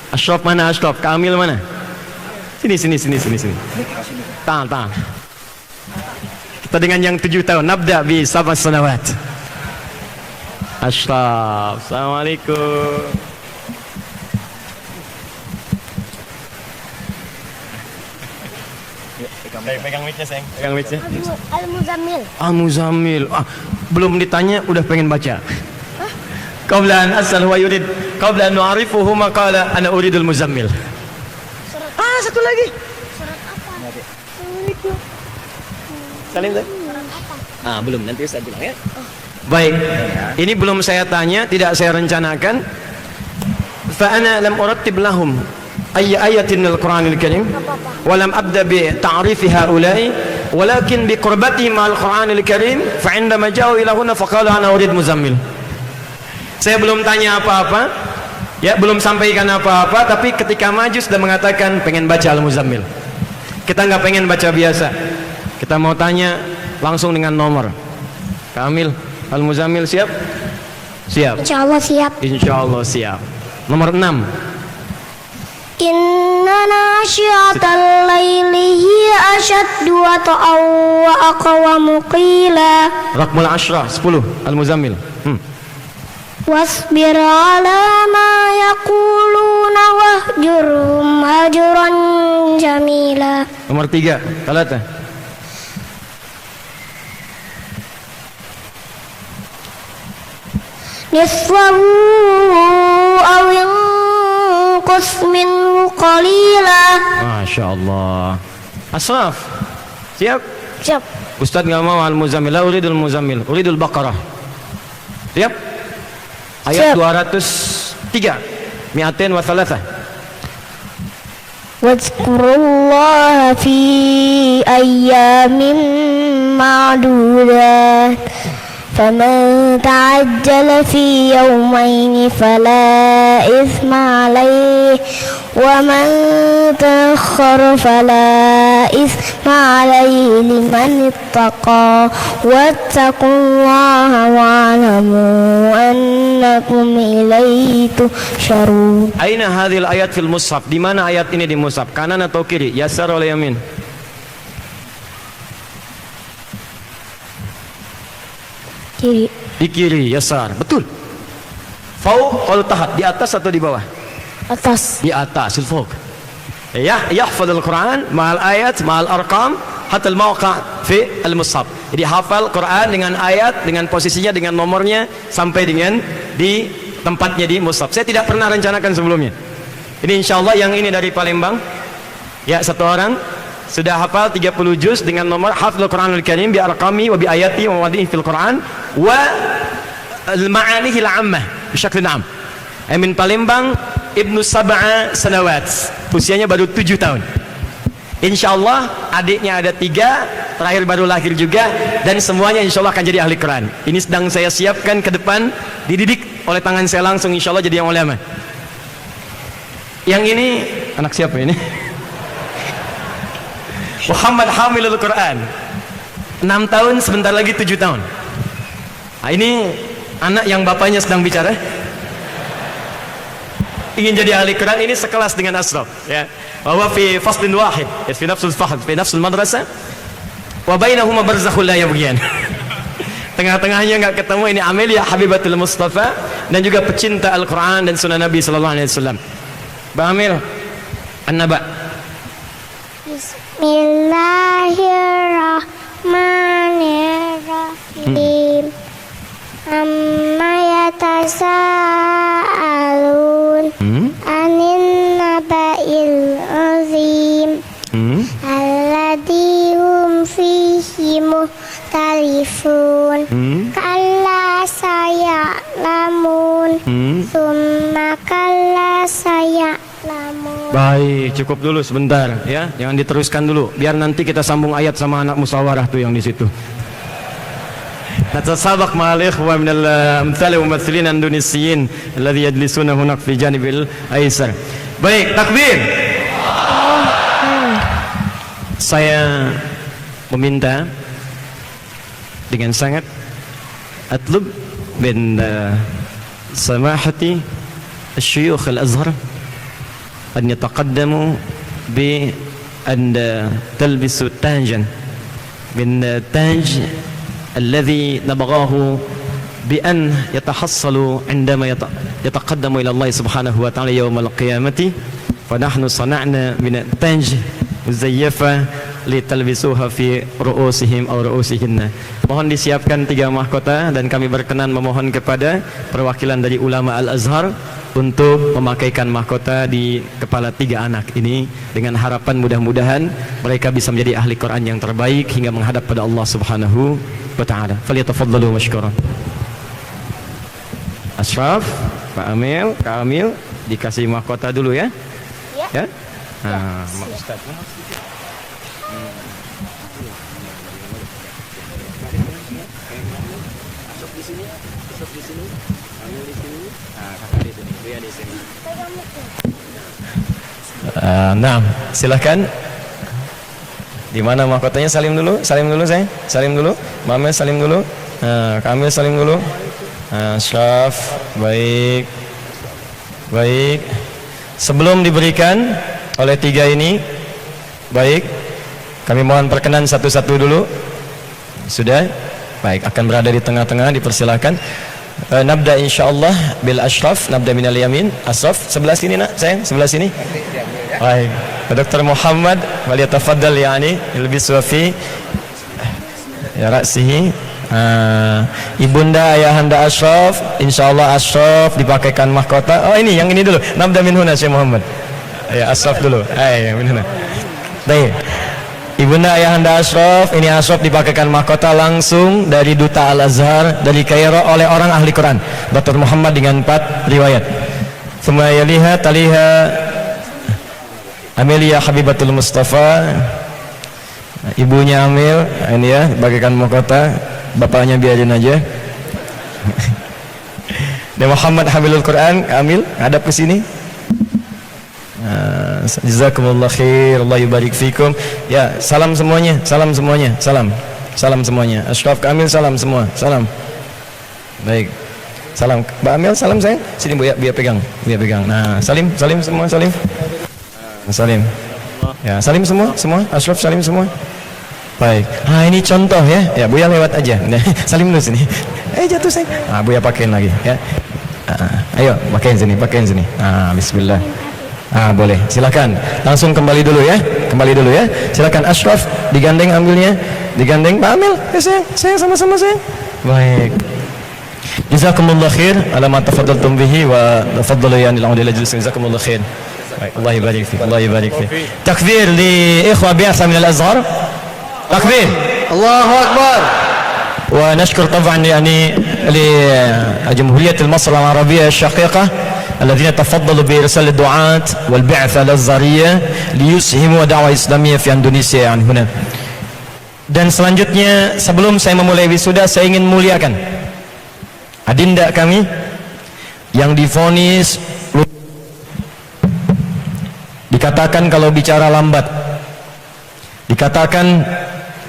Ashraf mana Ashraf? Kamil mana? Sini. Tahan. Kita dengan yang 7 tahun. Nabda bi 7 sanawat. Ashraf, assalamualaikum. Pegang mic-nya, sayang. Pegang mic-nya. Al-Muzammil. Al-Muzammil. Belum ditanya udah pengen baca. Qabla an as'al huwa yurid. Qabla an nu'arifuhu ma qala ana uridul Muzammil. Satu lagi. Surat apa? Salim tadi. Belum, nanti saya bilang ya. Baik. Ini belum saya tanya, tidak saya rencanakan. Fa ana lam urattib lahum أي آية من القرآن الكريم ولم أبدأ بتعريف هؤلاء ولكن بقربتهم مع القرآن الكريم فعندما جاءوا إلى هنا فقالوا أنا أريد مزمل. Saya belum tanya apa-apa, ya belum sampaikan apa-apa, tapi ketika maju sudah mengatakan pengen baca Al-Muzammil. Kita nggak pengen baca biasa, kita mau tanya langsung dengan nomor. Kamil, Al-Muzammil siap? Siap. Insyaallah siap. Insyaallah siap. Nomor 6. Inna nasyiatal laili hiya asyaddu wata'aw wa aqwamu qila. Raqmul 10 Al-Muzammil. واصبر على ما يقولون واهجرهم هجرا جميلا. Nomor 3, talata. نصفه أو انقص منه قليلا. Masya Allah. Ashraf, siap? Siap. Ustadz nggak mau al-muzammil, la uridul muzammil, uridul baqarah. Siap? Ayat Siap. 203, mi'atain wa thalatha. واذكروا الله في أيام معدودات فمن تعجل في يومين فلا إثم عليه ومن تأخر فلا إثم عليه لمن اتقى واتقوا الله واعلموا أنكم إليه تحشرون. Aina hadhil ayat fil mushaf? Di mana ayat ini di mushaf? Kanan atau kiri? Yasar atau yamin? Kiri. Di kiri, yasar. Betul. Fauq atau tahat? Di atas atau di bawah? Atas. Di atas, fauq. Ya, yahfadul Quran ma'al ayat, ma'al arqam, hatta al-mawqa' fi al-mushaf. Jadi hafal Quran dengan ayat, dengan posisinya, dengan nomornya, sampai dengan di tempatnya di mushaf. Saya tidak pernah rencanakan sebelumnya. Ini insyaallah yang ini dari Palembang. Ya, satu orang sudah hafal 30 juz dengan nomor hafzul Quranul Karim bi arqami wa bi ayati wa mawadihi fil Quran wa al-ma'anihi al-'ammah bisyaklin 'am. Min Palembang, Ibnu Sab'a Sanawat, usianya baru 7 tahun. Insyaallah adiknya ada 3, terakhir baru lahir juga, dan semuanya insyaallah akan jadi ahli Quran. Ini sedang saya siapkan ke depan, dididik oleh tangan saya langsung insyaallah jadi yang ulama. Yang ini anak siapa ini? Muhammad Hamilul Quran, 6 tahun, sebentar lagi 7 tahun. Nah, ini anak yang bapaknya sedang bicara, ingin jadi ahli Quran. Ini sekelas dengan Ashraf, ya. Bahwa fi faslin wahid, fi nafsul fahd, fi nafsul madrasah, wa bainahuma barzakhul la yabghiyan. Tengah-tengahnya nggak ketemu. Ini Amelia Habibatul Mustafa dan juga pecinta Al-Quran dan Sunnah Nabi Sallallahu Alaihi Wasallam. Bang Amil, An-Naba. Bismillahirrahmanirrahim. Amma yatasaalun anin naba'il azim alladzi hum fihi mukhtalifun kalla saya'lamun summa kalla saya'lamun. Baik, cukup dulu sebentar ya, jangan diteruskan dulu, biar nanti kita sambung ayat sama anak musyawarah tuh yang di situ. Natasabaq ma'al ikhwa min al-amthal wa mumaththilin indonesiyin alladhi yajlisuna hunak fi janibil aysar. Baik, takbir. Saya meminta dengan sangat atlub bin samahati asy-syuyukh al-azhar an yataqaddamu bi an talbisu tajan min taj الذي نبغاه بأن يتحصلوا عندما يتقدم إلى الله سبحانه وتعالى يوم القيامة فنحن صنعنا من التاج مزيفة لتلبسوها في رؤوسهم أو رؤوسهن. Mohon disiapkan 3 mahkota dan kami berkenan memohon kepada perwakilan dari ulama Al-Azhar untuk memakaikan mahkota di kepala 3 anak ini dengan harapan mudah-mudahan mereka bisa menjadi ahli Quran yang terbaik hingga menghadap pada Allah Subhanahu wa taala. Falyatafaddalu mashkuran. Ashraf, Pak Amil, Kak Amil dikasih mahkota dulu ya. Ya. Nah, Ustaz. Nah, silahkan. Di mana mahkotanya? Salim dulu, saya. Salim dulu. Mama salim dulu. Kami salim dulu. Syaf, baik. Baik. Sebelum diberikan oleh 3 ini, baik. Kami mohon perkenan satu-satu dulu. Sudah? Baik, akan berada di tengah-tengah, dipersilakan. Nabda insyaallah bil ashraf, nabda minal yamin. Ashraf sebelah sini nak, sayang, sebelah sini. Baik. Dr. Muhammad waliyatafaddal yani yalbisu fi ya ra'sihi. Ibunda ayahanda Ashraf, insyaallah Ashraf dipakaikan mahkota. Oh ini, yang ini dulu. Nabda min huna Syekh Muhammad. Ya Ashraf dulu. Min huna. Baik. Ibunda ayahanda Ashraf, ini Ashraf dipakaikan mahkota langsung dari Duta Al-Azhar dari Kairo oleh orang ahli Quran, Dr. Muhammad dengan 4 riwayat. Thumma yaliha taliha Amelia Habibatul Mustafa, ibunya Amil, ini ya, bagaikan mahkota, bapaknya biarin aja. Dan Muhammad Hamilul Quran, Amil, hadap ke sini. Jazakumullah khair, Allah yubarik fikum. Ya, salam semuanya, salam semuanya, salam. Salam semuanya. Ashraf Kamil salam semua, salam. Baik. Salam. Mbak Amil salam sayang. Sini Bu ya, biar pegang, biar pegang. Nah, salim, salim semua, salim. Salim. Ya, salim semua, semua. Ashraf salim semua. Baik. Ini contoh ya. Ya, Buya lewat aja. Salim dulu sini. Jatuh sayang. Buya pakein lagi ya. Ayo, pakein sini, pakein sini. Bismillah. Boleh, silakan. Langsung kembali dulu ya. Kembali dulu ya. Silakan Ashraf digandeng ambilnya. Digandeng Pak Amil. Sayang sama-sama sayang. Baik. Jazakumullah khair ala ma tafaddaltum bihi wa tafaddalu ya anil audil ajlis. Jazakumullah khair. Baik, Allah yubarik fik. Allah yubarik fik. Takbir li ikhwa bi'asa min al-Azhar. Takbir. Allahu akbar. ونشكر طبعا يعني لجمهورية مصر العربية الشقيقة الذين تفضلوا بإرسال الدعاة والبعثة الأزهرية ليسهموا دعوة إسلامية في إندونيسيا يعني هنا. Dan selanjutnya sebelum saya memulai wisuda, saya ingin muliakan adinda kami yang divonis dikatakan kalau bicara lambat, dikatakan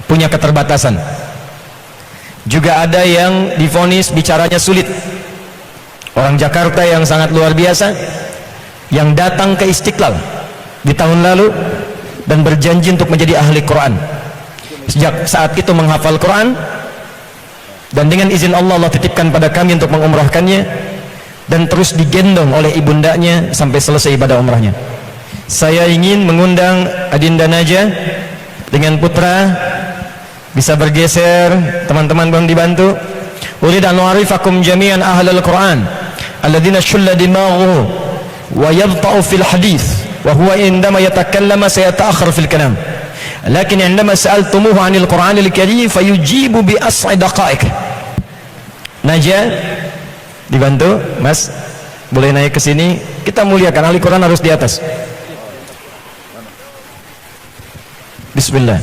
punya keterbatasan. Juga ada yang divonis bicaranya sulit. Orang Jakarta yang sangat luar biasa, yang datang ke Istiqlal di tahun lalu dan berjanji untuk menjadi ahli Quran. Sejak saat itu menghafal Quran, dan dengan izin Allah, Allah titipkan pada kami untuk mengumrahkannya, dan terus digendong oleh ibundanya sampai selesai ibadah umrahnya. Saya ingin mengundang Adinda Najah dengan putra. Bisa bergeser, teman-teman bang dibantu. Urid an nu'arifakum jami'an ahlal Quran alladzina shulla dimaghuhu wa yabta'u fil hadith wa huwa indama yatakallama sayata'akhkhar fil kalam. Lakin indama sa'altumuhu 'anil Qur'anil Karim fayujibu bi as'i daqa'iq. Najah dibantu, Mas. Boleh naik ke sini. Kita muliakan ahli Quran harus di atas. Bismillah.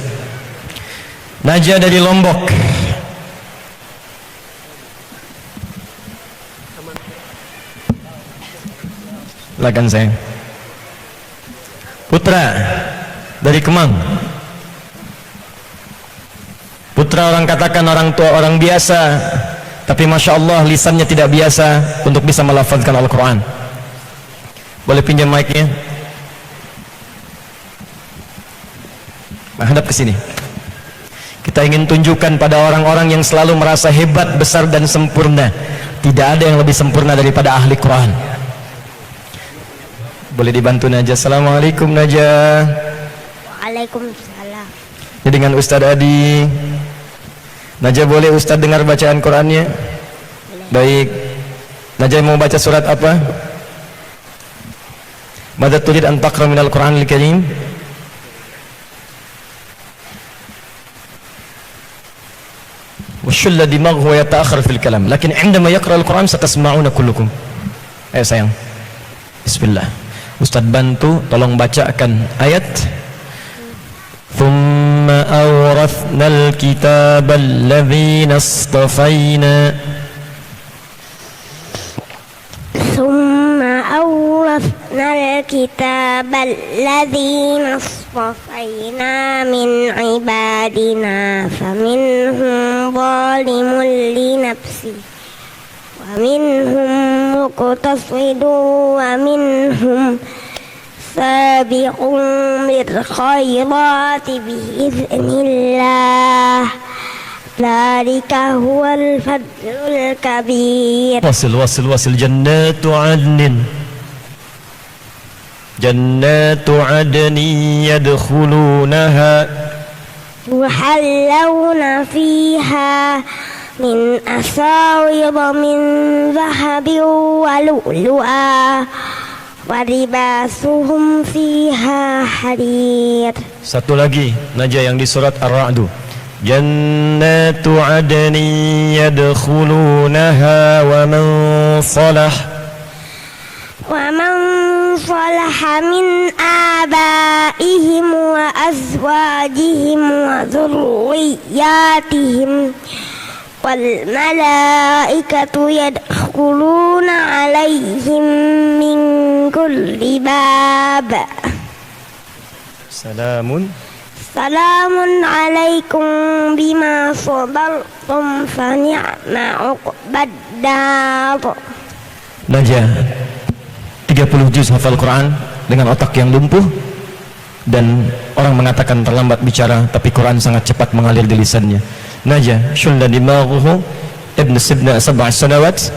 Najah dari Lombok. Silakan saya. Putra dari Kemang. Putra orang katakan orang tua orang biasa, tapi masya Allah lisannya tidak biasa untuk bisa melafazkan Al-Quran. Boleh pinjam mic-nya? Hadap ke sini. Kita ingin tunjukkan pada orang-orang yang selalu merasa hebat, besar dan sempurna. Tidak ada yang lebih sempurna daripada ahli Quran. Boleh dibantu Najah. Assalamualaikum Najah. Waalaikumsalam. Ini dengan Ustadz Adi. Najah boleh Ustadz dengar bacaan Qurannya? Baik. Najah mau baca surat apa? Madza turid an taqra minal Qur'anil Karim? وشل دماغه ويتأخر في الكلام لكن عندما يقرأ القرآن ستسمعون كلكم. Ayo sayang. Bismillah. Ustaz bantu tolong bacakan ayat. ثم أورثنا الكتاب الذين اصطفينا. ثم أورثنا الكتاب الذين اصطفينا من عبادنا فمنهم ظالم لنفسه ومنهم مقتصد ومنهم سابق بالخيرات بإذن الله ذلك هو الفضل الكبير. وصل جنات عدن يدخلونها يحلون فيها من أساور من ذهب ولؤلؤا ولباسهم فيها حرير. Satu lagi Najah yang di surat Ar-Ra'd. Jannatu adnin yadkhulunaha wa man صلح من آبائهم وأزواجهم وذرياتهم والملائكة يدخلون عليهم من كل باب. سلام عليكم بما صبرتم فنعم عقبى الدار. Najah 30 juz hafal Quran dengan otak yang lumpuh, dan orang mengatakan terlambat bicara, tapi Quran sangat cepat mengalir di lisannya. Najah syulla dimaghuhu ibn sibna 7 sanawat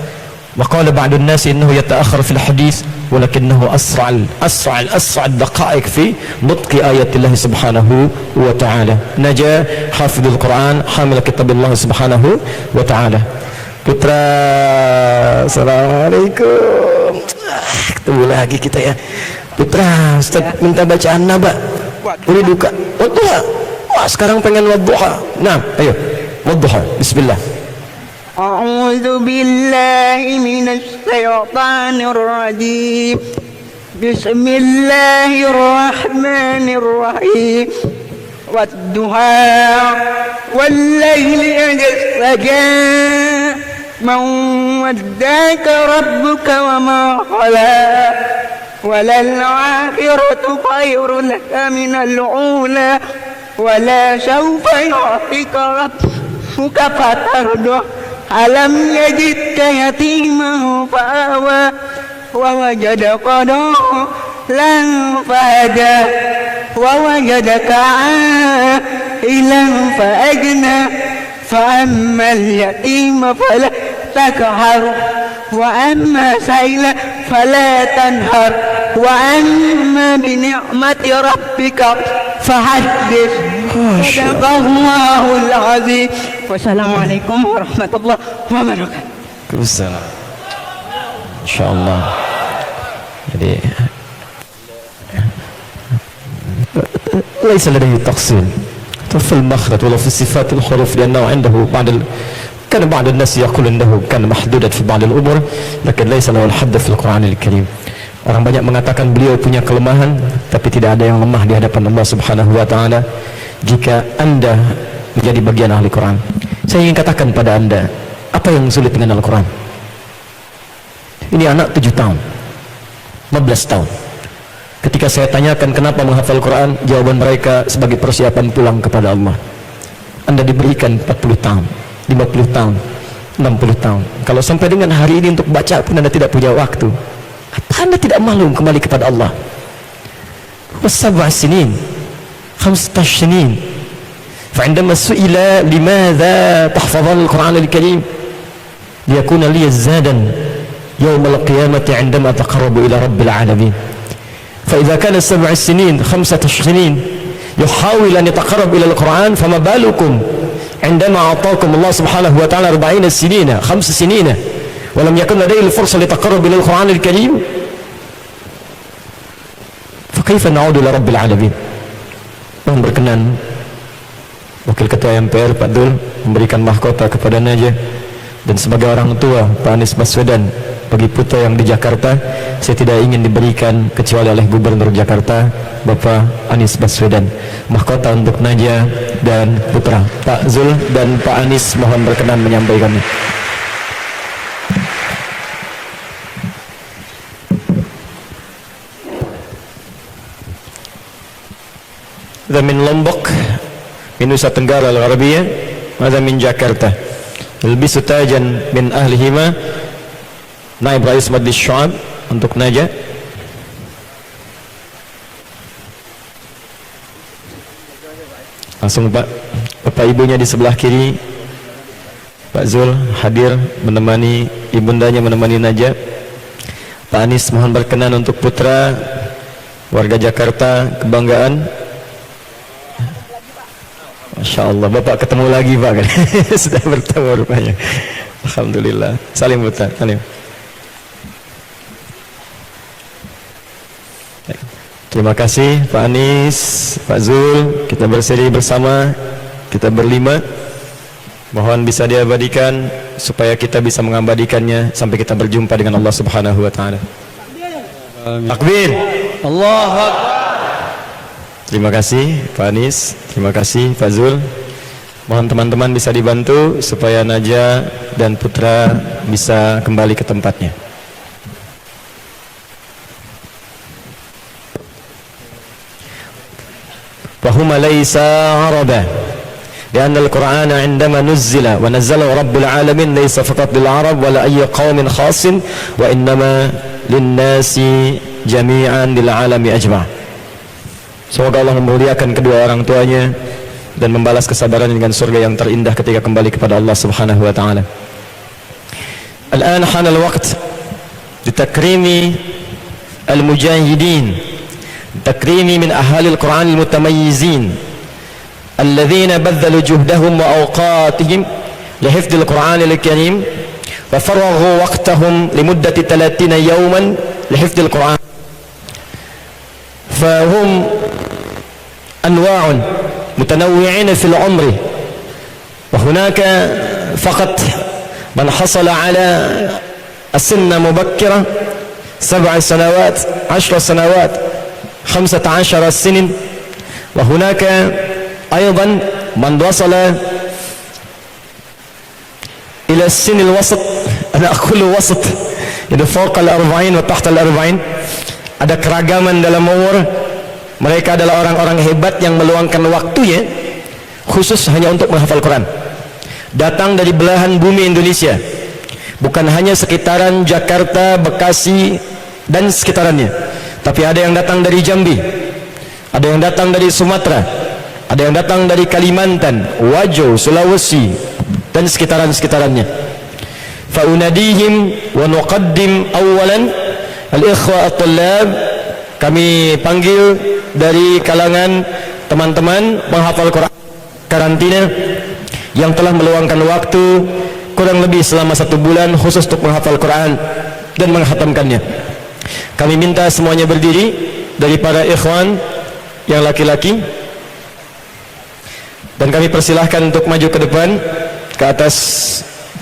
wa qala ba'du an-nas innahu yata'akhkhar fil hadith walakinahu asra' ad-daqa'iq fi nutqi ayatillah subhanahu wa ta'ala. Najah hafidhul Quran hamil kitabillah subhanahu wa ta'ala. Putra, assalamualaikum. Ketemu lagi kita ya. Putra, Ustaz minta bacaan naba. Boleh duka. Wadduha. Wah, sekarang pengen wadduha. Nah, ayo. Wadduha. Bismillah. A'udzu billahi minasy syaithanir rajim. Bismillahirrahmanirrahim. Wadduha wal laili idza saja. من وداك ربك وما قلى وللآخرة خير لك من الأولى ولسوف يعطيك ربك فترضى ألم يجدك يتيما فآوى ووجدك ضالا فهدى ووجدك عائلا فأغنى فأما اليتيم فلا تقهر وأما سائلا فلا تنهر وأما بنعمة ربك فحدث. صدق الله العظيم. والسلام عليكم ورحمة الله وبركاته. Waalaikumsalam. Insyaallah. Jadi ليس لديه تقصير في المخرج ولا في صفات الحروف لأنه عنده كان بعض الناس يقول أنه كان محدودا في بعض الأمور لكن ليس له الحد في القرآن الكريم. Orang banyak mengatakan beliau punya kelemahan, tapi tidak ada yang lemah di hadapan Allah Subhanahu wa taala jika Anda menjadi bagian ahli Quran. Saya ingin katakan pada Anda, apa yang sulit dengan Al-Quran? Ini anak 7 tahun, 15 tahun. Ketika saya tanyakan kenapa menghafal Quran, jawaban mereka sebagai persiapan pulang kepada Allah. Anda diberikan 40 tahun, 50 tahun, 60 tahun. Kalau sampai dengan hari ini untuk baca pun Anda tidak punya waktu, apa Anda tidak malu kembali kepada Allah? Was-7 sinin, 15 sinin. فعندما سئل لماذا تحفظان القرآن الكريم ليكون لي زادا يوم القيامة عندما أتقرب إلى رب العالمين. فإذا كان 7 سنين 15 سنين يحاول أن يتقرب إلى القرآن فما بالكم عندما أعطاكم الله سبحانه وتعالى 40 سنين 5 سنين ولم يكن لديه الفرصة لتقرب إلى القرآن الكريم، فكيف نعود إلى رب العالمين؟ Mohon berkenan Wakil Ketua MPR Pak Dul memberikan mahkota kepada Najah, dan sebagai orang tua Pak Anies Baswedan bagi putra yang di Jakarta, saya tidak ingin diberikan kecuali oleh Gubernur Jakarta Bapak Anies Baswedan. Mahkota untuk Najah dan putra Pak Zul dan Pak Anies mohon berkenan menyampaikannya. Ada min Lombok, min Nusa Tenggara Al-Gharabiyah, ada min Jakarta. Ilbisu tajan min ahlihima, Naib Rais Majlis Syu'ab untuk Najah. Langsung Pak, Bapak Ibunya di sebelah kiri Pak Zul hadir menemani ibundanya, menemani Najah. Pak Anies mohon berkenan untuk putra warga Jakarta kebanggaan. Masya Allah, Bapak ketemu lagi Pak kan? Sudah bertemu rupanya. Alhamdulillah. Salim putra, salim. Terima kasih Pak Anies, Pak Zul. Kita berseri bersama, kita berlima. Mohon bisa diabadikan supaya kita bisa mengabadikannya sampai kita berjumpa dengan Allah Subhanahu wa taala. Takbir. Allahu Akbar. Terima kasih Pak Anies, terima kasih Pak Zul. Mohon teman-teman bisa dibantu supaya Najah dan putra bisa kembali ke tempatnya. Wahuma laysa araba لأن القرآن عندما نزل ونزله رب العالمين ليس فقط للعرب ولا أي قوم خاص وإنما للناس جميعا للعالم أجمع. Semoga Allah memuliakan kedua orang tuanya dan membalas kesabaran dengan surga yang terindah ketika kembali kepada Allah Subhanahu wa taala. الآن حان الوقت لتكريم المجاهدين، تكريم من أهالي القرآن المتميزين الذين بذلوا جهدهم وأوقاتهم لحفظ القرآن الكريم وفرغوا وقتهم لمدة 30 يوما لحفظ القرآن. فهم أنواع متنوعين في العمر، وهناك فقط من حصل على السن مبكرة 7 سنوات 10 سنوات 15 سنة، وهناك أيضا من وصل إلى السن الوسط. أنا أقول وسط يعني فوق 40 وتحت 40. Ada keragaman dalam umur. Mereka adalah orang-orang hebat yang meluangkan waktunya khusus hanya untuk menghafal Quran. Datang dari belahan bumi Indonesia, bukan hanya sekitaran Jakarta, Bekasi dan sekitarannya, tapi ada yang datang dari Jambi, ada yang datang dari Sumatera, ada yang datang dari Kalimantan, Wajo, Sulawesi dan sekitaran-sekitarannya. Fa'unadihim wa nuqaddim awalan al-ikhwa at-tullab. Kami panggil dari kalangan teman-teman penghafal Quran karantina yang telah meluangkan waktu kurang lebih selama 1 bulan khusus untuk menghafal Quran dan menghatamkannya. Kami minta semuanya berdiri dari para ikhwan yang laki-laki, dan kami persilahkan untuk maju ke depan ke atas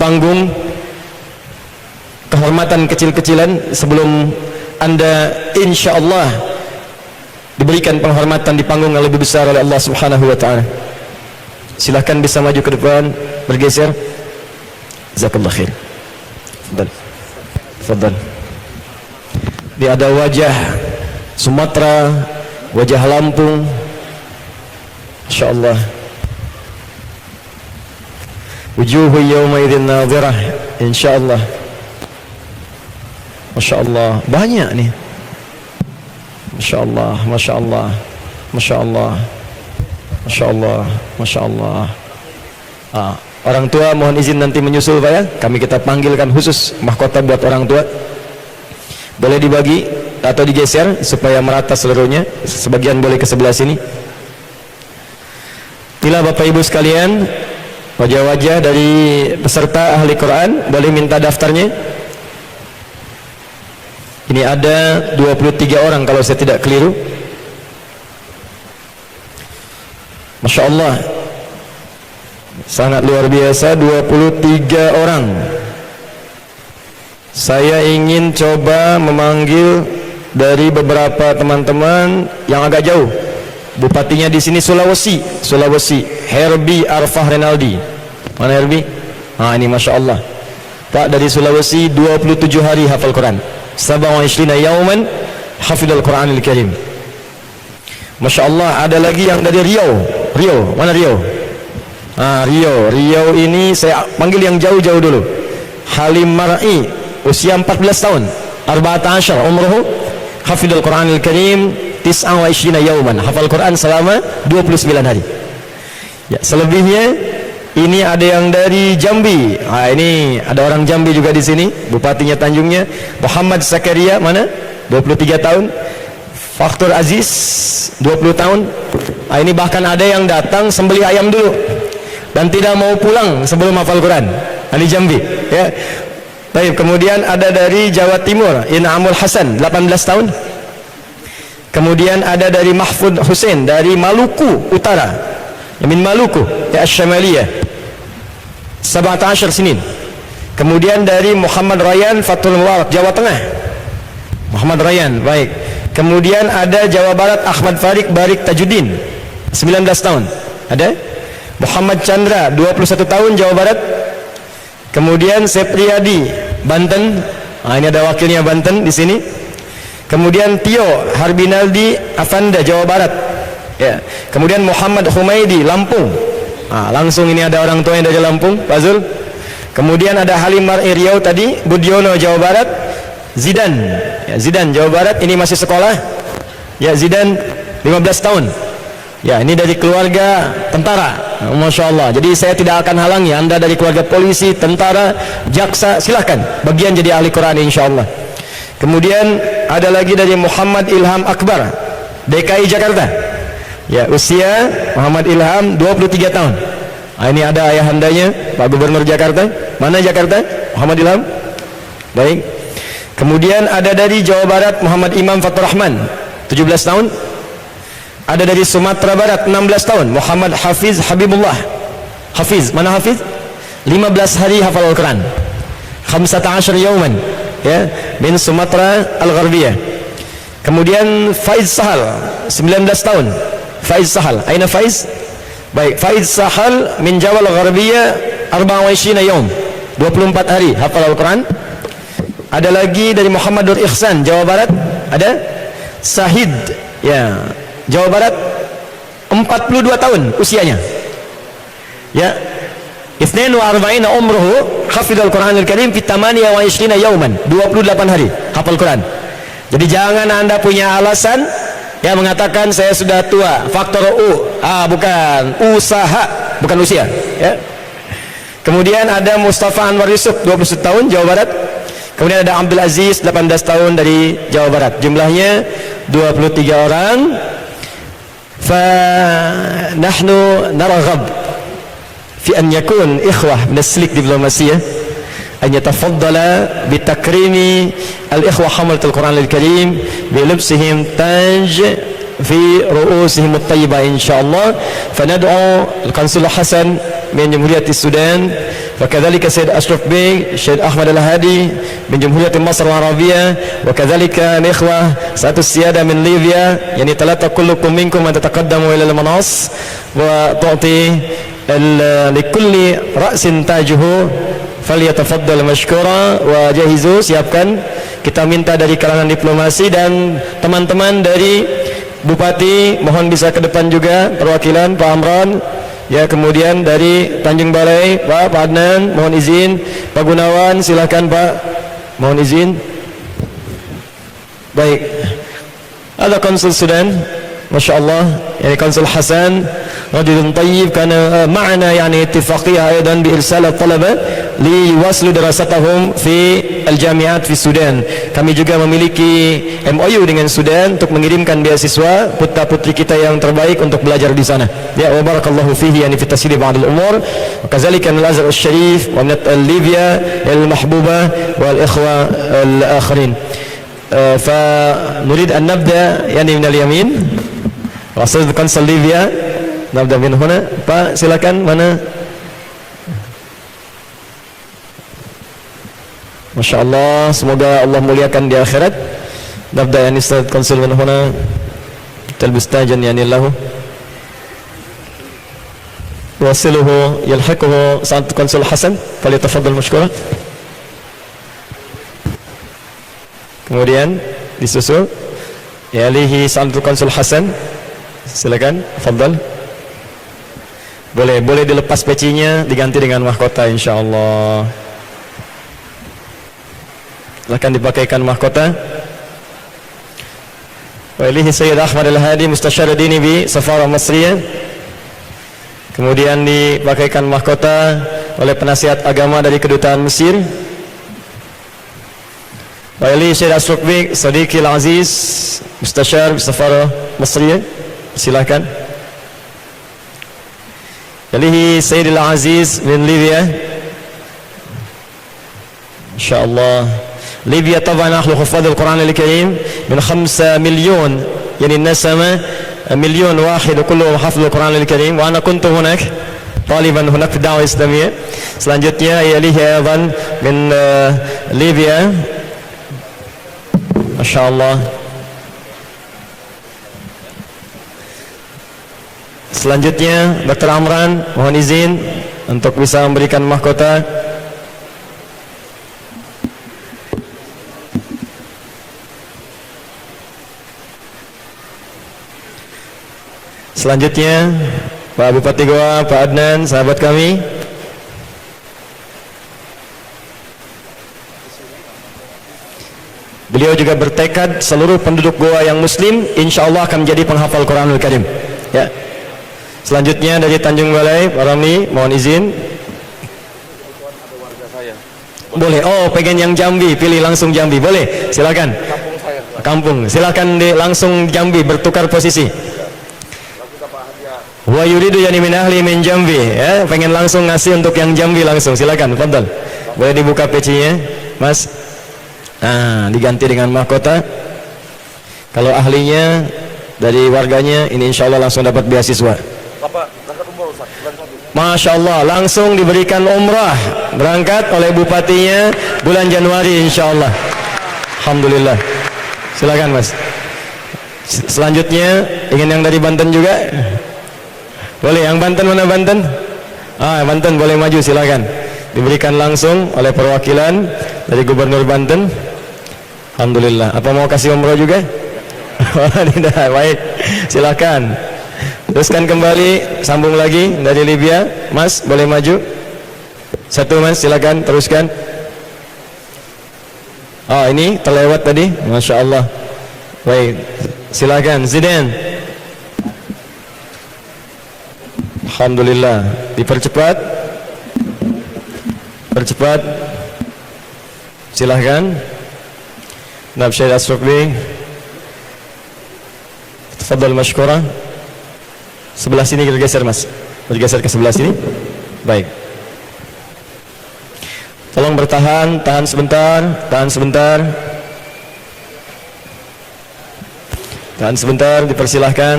panggung kehormatan kecil-kecilan sebelum Anda insyaallah diberikan penghormatan di panggung yang lebih besar oleh Allah Subhanahu wa taala. Silahkan bisa maju ke depan, bergeser. Jazakallahu khair. Fadal. Fadal. Di ada wajah Sumatera, wajah Lampung. Insyaallah. Wujuhu yawma idzin nadhirah, insyaallah. Masyaallah, banyak nih. Masyaallah, masyaallah. Masyaallah. Masyaallah, masyaallah. Orang tua mohon izin nanti menyusul Pak ya. Kita panggilkan khusus mahkota buat orang tua. Boleh dibagi atau digeser supaya merata seluruhnya. Sebagian boleh ke sebelah sini. Bila Bapak Ibu sekalian, wajah-wajah dari peserta ahli Quran boleh minta daftarnya. Ini ada 23 orang kalau saya tidak keliru. Masya Allah, sangat luar biasa, 23 orang. Saya ingin coba memanggil dari beberapa teman-teman yang agak jauh. Bupatinya di sini Sulawesi, Herbie Arfah Renaldi. Mana Herbie? Ini Masya Allah, Pak dari Sulawesi 27 hari hafal Quran, 27 yauman hafidhal Quranil Karim. Masya Allah. Ada lagi yang dari Riau, mana Riau? Riau ini saya panggil yang jauh-jauh dulu. Halim Mar'i, usia 14 tahun, 14 umruhu, hafidhal Quranil Karim 29 yauman, hafal Quran selama 29 hari. Ya, selebihnya Ini ada yang dari Jambi. Ini ada orang Jambi juga di sini, bupatinya Tanjungnya. Muhammad Zakaria mana? 23 tahun. Faktur Aziz 20 tahun. Ini bahkan ada yang datang sembelih ayam dulu dan tidak mau pulang sebelum hafal Quran. Ini Jambi, ya. Baik, kemudian ada dari Jawa Timur, Inamul Hasan 18 tahun. Kemudian ada dari Mahfud Hussein dari Maluku Utara, min Maluku, ya, Asyamaliyah, 17 sinin. Kemudian dari Muhammad Rayyan Fathul Mubarak, Jawa Tengah. Muhammad Rayyan, baik. Kemudian ada Jawa Barat, Ahmad Farid Barik Tajuddin, 19 tahun. Ada Muhammad Chandra 21 tahun, Jawa Barat. Kemudian Sepriyadi, Banten. Ini ada wakilnya Banten di sini. Kemudian Tio Harbinaldi Avanda, Jawa Barat, ya. Kemudian Muhammad Humaidi, Lampung. Langsung ini ada orang tuanya dari Lampung, Pak Zul. Kemudian ada Halimar Riau tadi, Budiono, Jawa Barat. Zidan, ya, Zidan, Jawa Barat, ini masih sekolah, ya. Zidan 15 tahun, ya. Ini dari keluarga tentara, Masya Allah. Jadi saya tidak akan halangi Anda dari keluarga polisi, tentara, jaksa, silahkan bagian jadi ahli Quran insya Allah. Kemudian ada lagi dari Muhammad Ilham Akbar, DKI Jakarta, ya. Usia Muhammad Ilham 23 tahun. Ini ada ayahandanya, Pak Gubernur Jakarta. Mana Jakarta? Muhammad Ilham, baik. Kemudian ada dari Jawa Barat Muhammad Imam Fatur Rahman, 17 tahun. Ada dari Sumatera Barat 16 tahun Muhammad Hafiz Habibullah. Hafiz, mana Hafiz? 15 hari hafal Al-Quran, 15 yawman, ya, min Sumatera Al-Gharbiyah. Kemudian Faiz Sahal 19 tahun. Faiz Sahal, aina Faiz? Baik, Faiz Sahal min Jawa Al-Gharbiyah 24 yawm, 24 hari hafal Al-Quran. Ada lagi dari Muhammad Nur Ihsan, Jawa Barat. Ada Sahid, ya, Jawa Barat, 42 tahun usianya, ya. 42 umruhu hafidhal Quranul Karim fi 28 yauman, 28 hari hafal Quran. Jadi jangan Anda punya alasan, ya, mengatakan saya sudah tua, faktor U. Bukan, usaha, bukan usia, ya. Kemudian ada Mustafa Anwar Yusuf, 21 tahun, Jawa Barat. Kemudian ada Abdul Aziz, 18 tahun dari Jawa Barat. Jumlahnya 23 orang. Fa nahnu naraghab fi an yakun ikhwah min as-silik diplomasiyah an yatafaddala bi takrimi al-ikhwah hamalatul Quran al-Karim bi libsihim taj fi ru'usihim at-tayyibah insyaallah. Fa nad'u al-Consul Hasan min Jamhuriyat Sudan, وكذلك سيد أشرف بي سيد أحمد الهادي من جمهورية مصر العربية، وكذلك الإخوة سادة السيادة من ليبيا، يعني ثلاثة كلكم منكم أن تتقدموا إلى المناص وتعطي لكل رأس تاجه فليتفضل مشكورا وجهزوا. Siapkan, kita minta dari kalangan diplomasi dan teman-teman dari Bupati mohon bisa ke depan juga, perwakilan Pak Amran, ya. Kemudian dari Tanjung Balai Pak Adnan mohon izin, Pak Gunawan silakan Pak, mohon izin. Baik, ada Konsul Sudan, Masya Allah, yani Konsul Hasan rajulun tayyib, karena ma'ana yani ittifaqiyah aydan bi irsal talaba li yuwaslu dirasatahum fi al-jami'at fi Sudan. Kami juga memiliki MOU dengan Sudan untuk mengirimkan beasiswa putra-putri kita yang terbaik untuk belajar di sana. Ya, wa barakallahu fihi yani fi tasiri ba'd al-umur. Wa kadzalika min al-Azhar al-Sharif wa min Libya al-mahbuba wal ikhwa al-akharin. Fa nurid an nabda yani min al-yamin. Rasul Konsul Libya, nabda min huna. Pak silakan, mana? Masya Allah, semoga Allah muliakan di akhirat. Nabda yani Ustaz Konsul min huna talbistajan yani lahu wasiluhu yalhaquhu Sa'ad Konsul Hasan, falyatafaddal mashkura. Kemudian disusul yalihi Sa'ad Konsul Hasan, silakan, fadal. Boleh dilepas pecinya, diganti dengan mahkota insyaallah. Silakan dipakaikan mahkota. Wa ilihi Sayyid Ahmad Al-Hadi Mustasyar Dini bi Safarah Masriyah. Kemudian dipakaikan mahkota oleh penasihat agama dari kedutaan Mesir. Wali Syed Asrukbi Sadiqil Aziz Mustasyar Safarah Mesir, silakan. Yalihi Sayyidil Aziz bin Libya. Insyaallah Libya طبعا أهل حفاظ القرآن الكريم من 5 مليون يعني النسمة مليون واحد وكلهم حفظ القرآن الكريم وأنا كنت هناك طالبا هناك في الدعوة الإسلامية. Selanjutnya يليه أيضا من ليبيا ما شاء الله. Selanjutnya Dr. Amran, mohon izin untuk bisa memberikan mahkota. Selanjutnya Pak Bupati Goa, Pak Adnan, sahabat kami. Beliau juga bertekad seluruh penduduk Goa yang muslim insya Allah akan menjadi penghafal Quranul Karim. Ya. Selanjutnya dari Tanjung Balai, Pak Ramli, mohon izin. Boleh. Oh, pengen yang Jambi, pilih langsung Jambi. Boleh, silakan. Kampung. Silakan langsung Jambi, bertukar posisi. Wa yuridu yani min ahli min Jambi, ya, pengen langsung ngasih untuk yang Jambi langsung, silakan, fadhal. Boleh dibuka pecinya, Mas. Nah, diganti dengan mahkota. Kalau ahlinya dari warganya, ini insya Allah langsung dapat beasiswa. Masya Allah, langsung diberikan umrah berangkat oleh bupatinya bulan Januari insya Allah. Alhamdulillah. Silakan Mas. Selanjutnya ingin yang dari Banten juga. Boleh, yang Banten mana Banten? Banten boleh maju, silakan. Diberikan langsung oleh perwakilan dari Gubernur Banten. Alhamdulillah. Apa mau kasih umroh juga? Tidak, baik. Silakan. Teruskan kembali, sambung lagi dari Libya. Mas, boleh maju. Satu Mas, silakan teruskan. Ini terlewat tadi. Masya Allah. Baik, silakan Zidane. Alhamdulillah, dipercepat, percepat, silahkan. Nab Syed Asrukbi, tafadhal mashkura. Sebelah sini bergeser Mas, bergeser ke sebelah sini. Baik. Tolong bertahan, tahan sebentar, tahan sebentar, tahan sebentar, dipersilahkan.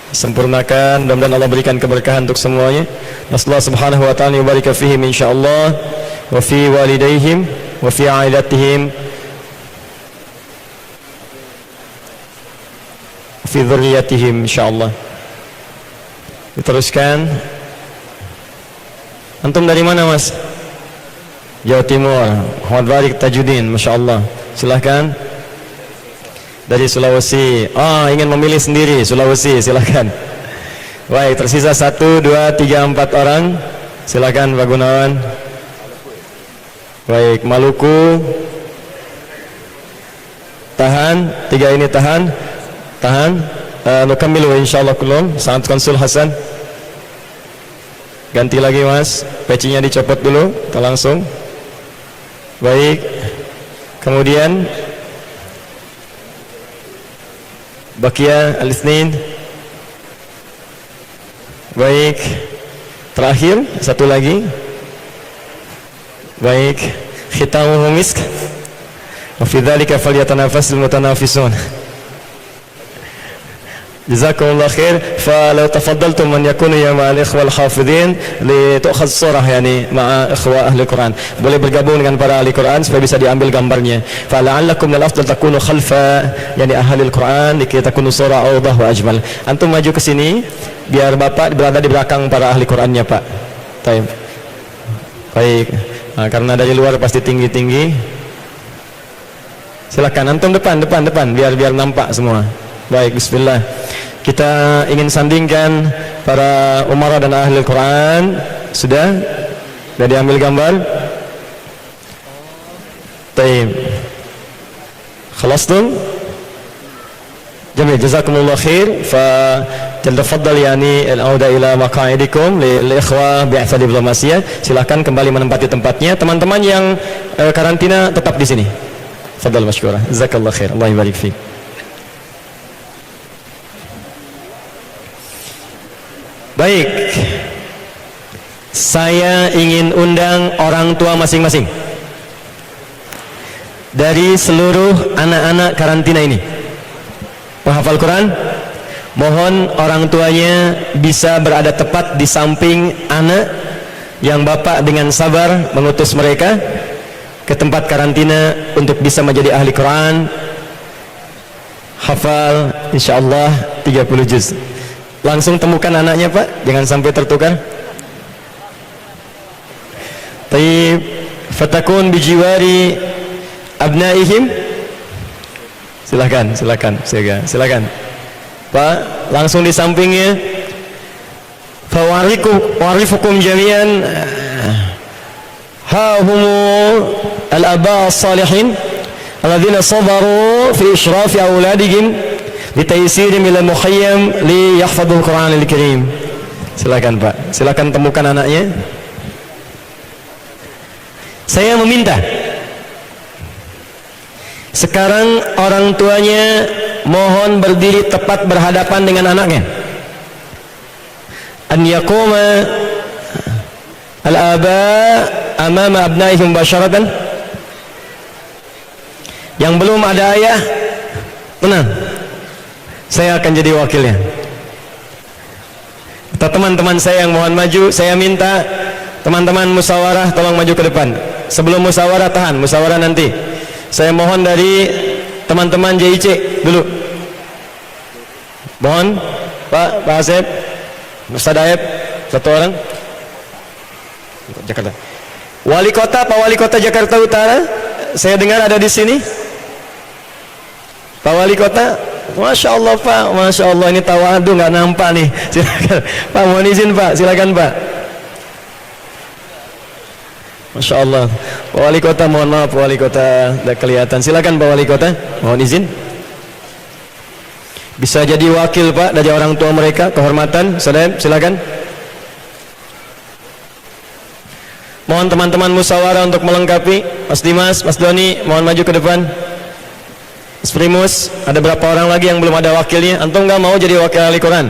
Sempurnakan, mudah-mudahan Allah berikan keberkahan untuk semuanya. Nasallahu subhanahu wa ta'ala yubarika fihim insyaallah wa fi walidaihim wa fi aidatihim wa fi dzurriyyatihim insyaallah. Diteruskan. Antum dari mana Mas? Jawa Timur. Muhammad Barik Tajuddin, masyaallah. Silahkan. Dari Sulawesi. Ingin memilih sendiri Sulawesi, silakan. Baik, tersisa 1, 2, 3, 4 orang. Silakan Pak Gunawan. Baik, Maluku. Tahan, 3 ini tahan. Tahan. Nukamilu insyaallah kulum. Saat Konsul Hasan. Ganti lagi Mas. Pecinya dicopot dulu, kita langsung. Baik. Kemudian Bakia Al-Itsnin. Baik. Terakhir satu lagi. Baik. Khitamuhu misk. Wa fi dzalika falyatanafasul mutanafisun. Jazakumullah khair. Falau tafadhaltum an yakunu ya ma'al ikhwal hafidhin li tu'khadh surah yani ma'a ikhwa ahli Quran. Boleh bergabung dengan para ahli Quran supaya bisa diambil gambarnya. Fa la'allakum minal afdal takunu khalfa yani ahli Quran likay takunu surah awdah wa ajmal. Antum maju ke sini biar Bapak berada di belakang para ahli Qurannya, Pak. Baik. Baik. Karena dari luar pasti tinggi-tinggi. Silakan antum depan biar nampak semua. Baik, bismillah. Kita ingin sandingkan para umara dan ahli Quran. Sudah diambil gambar. Taib. Khalastum? جميل جزاكم الله خير. فلنتفضل يعني العودة إلى مقاعدكم للإخوة بعثة diplomasia. Silakan kembali menempati tempatnya. Teman-teman yang karantina tetap di sini. Fadhal masykurah. Jazakallahu khair. Allah yabarik fiik. Baik. Saya ingin undang orang tua masing-masing dari seluruh anak-anak karantina ini. Penghafal Quran, mohon orang tuanya bisa berada tepat di samping anak yang bapak dengan sabar mengutus mereka ke tempat karantina untuk bisa menjadi ahli Quran, hafal insyaallah 30 juz. Langsung temukan anaknya Pak, jangan sampai tertukar. Taib, fatakun bijiwari abnaihim. Silakan Pak, langsung di sampingnya. Fawarifukum jami'an ha humu al-aba as-salihin alladhina sabaru fi ishrafi auladihim litaysirihim ila mukhayyam li yahfadhul Qur'anil Karim. Silakan Pak, silakan temukan anaknya. Saya meminta sekarang orang tuanya mohon berdiri tepat berhadapan dengan anaknya. An yaquma al-aba amama abnaihim mubasyaratan. Yang belum ada ayah, tenang, saya akan jadi wakilnya. Teman-teman saya yang mohon maju, saya minta teman-teman musyawarah tolong maju ke depan. Sebelum musyawarah tahan, musyawarah nanti. Saya mohon dari teman-teman JIC dulu. Mohon Pak Asep, Ustaz Aep, satu orang. Jakarta. Wali Kota, Pak Wali Kota Jakarta Utara, saya dengar ada di sini. Pak Wali Kota, Masya Allah Pak, Masya Allah ini tawadu nggak nampak nih. Silakan Pak, mohon izin Pak, silakan Pak. Masya Allah. Pak Wali Kota, mohon maaf Pak Wali Kota tidak kelihatan. Silakan Pak Wali Kota, mohon izin. Bisa jadi wakil Pak dari orang tua mereka, kehormatan. Saudara, silakan. Mohon teman-teman musyawarah untuk melengkapi. Mas Dimas, Mas Doni, mohon maju ke depan. Mas Primus, ada berapa orang lagi yang belum ada wakilnya? Antum nggak mau jadi wakil ahli Quran?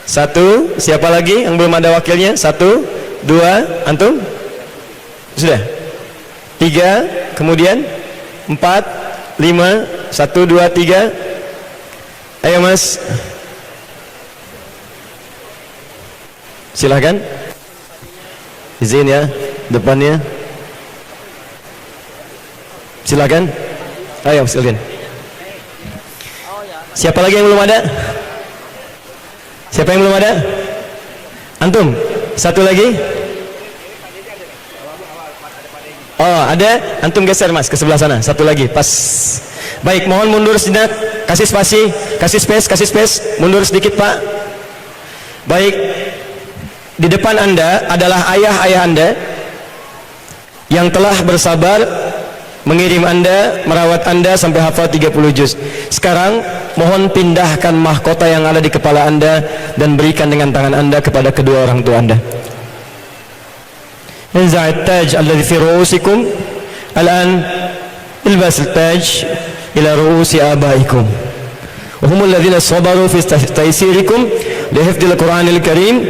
Satu, siapa lagi yang belum ada wakilnya? Satu, dua, antum? Sudah? Tiga, kemudian? Empat, lima, satu, dua, tiga. Ayo Mas. Silahkan. Izin ya, depannya. Silakan. Ayo silakan. Siapa lagi yang belum ada? Siapa yang belum ada? Antum? Satu lagi? Oh ada? Antum geser Mas ke sebelah sana. Satu lagi, pas. Baik, mohon mundur sejenak. Kasih spasi, kasih space. Mundur sedikit Pak. Baik. Di depan Anda adalah ayah-ayah Anda yang telah bersabar mengirim Anda, merawat Anda sampai hafal 30 juz. Sekarang mohon pindahkan mahkota yang ada di kepala Anda dan berikan dengan tangan Anda kepada kedua orang tua Anda. Inza'at taj alladhi fi ru'usikum. Al-an ilbas al-taj ila ru'usi abaikum. Wa humul ladzina sabaru fi taysirikum li hifdzil Qur'anil Karim.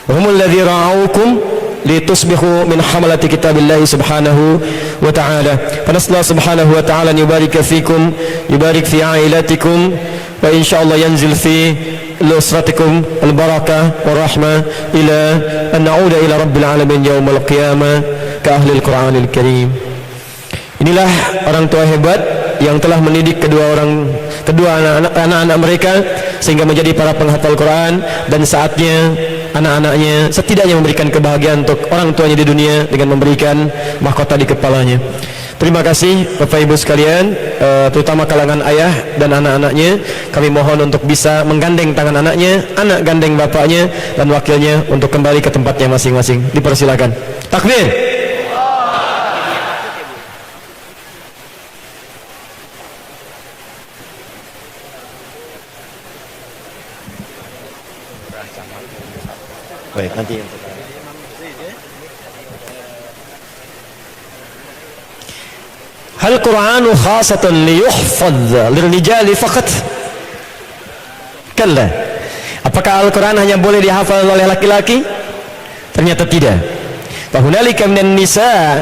Wa humul ladzina ra'aukum litusbihu min hamalati kitabillahi subhanahu wa ta'ala. Fanasla subhanahu wa ta'ala yubarik fikum, yubarik fi ailatikum, wa insyaallah yanzil fi lusratikum al-barakah wa rahmah ila an na'uda ila rabbil alamin yawmal qiyamah ka ahli al-Qur'anil Karim. Inilah orang tua hebat yang telah mendidik kedua anak-anak mereka sehingga menjadi para penghafal Quran, dan saatnya anak-anaknya setidaknya memberikan kebahagiaan untuk orang tuanya di dunia dengan memberikan mahkota di kepalanya. Terima kasih Bapak Ibu sekalian, terutama kalangan ayah dan anak-anaknya. Kami mohon untuk bisa menggandeng tangan anaknya, anak gandeng bapaknya dan wakilnya untuk kembali ke tempatnya masing-masing. Dipersilakan. Takbir. Baik, nanti. Hal Qur'anu khasatun liyuhfadz lirijali faqat? Kalla. Apakah Al-Quran hanya boleh dihafal oleh laki-laki? Ternyata tidak. Fahunalika minan nisa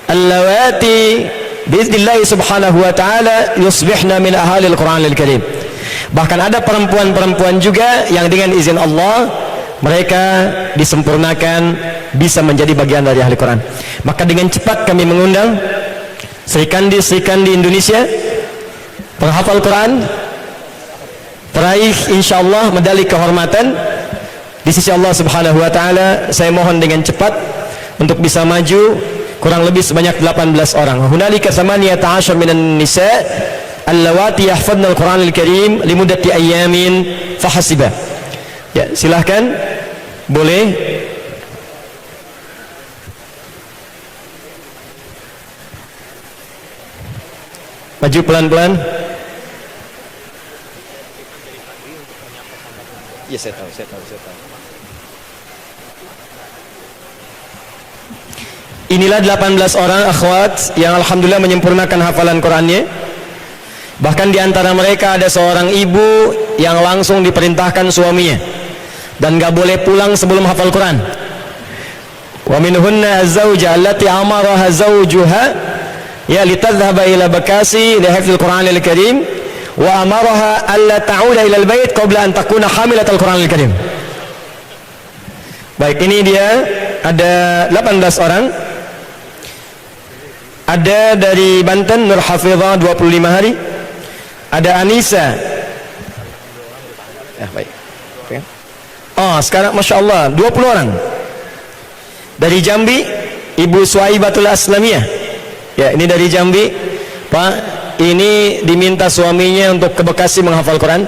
allawati biiznillah subhanahu wa ta'ala yusbihna min ahli al-Quran al-Karim. Bahkan ada perempuan-perempuan juga yang dengan izin Allah mereka disempurnakan bisa menjadi bagian dari ahli Quran. Maka dengan cepat kami mengundang Sri Kandi Indonesia, penghafal Quran, peraih insyaallah medali kehormatan di sisi Allah subhanahu wa ta'ala. Saya mohon dengan cepat untuk bisa maju, kurang lebih sebanyak 18 orang. Hunalika 18 minan nisa allawati yahfadna al-Quran al-Karim limuddati ayyamin fahasiba. Ya, silahkan boleh. Maju pelan-pelan. Ya, saya tahu. Inilah 18 orang akhwat yang alhamdulillah menyempurnakan hafalan Qurannya. Bahkan di antara mereka ada seorang ibu yang langsung diperintahkan suaminya dan gak boleh pulang sebelum hafal Quran. Wa minhunna az-zawja allati amaraha zawjuha ya litadhhaba ila bakasi li hifdzil Quran al-Karim wa amaraha alla ta'uda ila al-bait qabla an takuna hamilat al-Quran al-Karim. Baik, ini dia ada 18 orang. Ada dari Banten Nur Hafizah 25 hari. Ada Anissa. Ya, baik. Oh, sekarang Masya Allah 20 orang. Dari Jambi Ibu Suaibatul Aslamiyah. Ya, ini dari Jambi. Pak, ini diminta suaminya untuk ke Bekasi menghafal Quran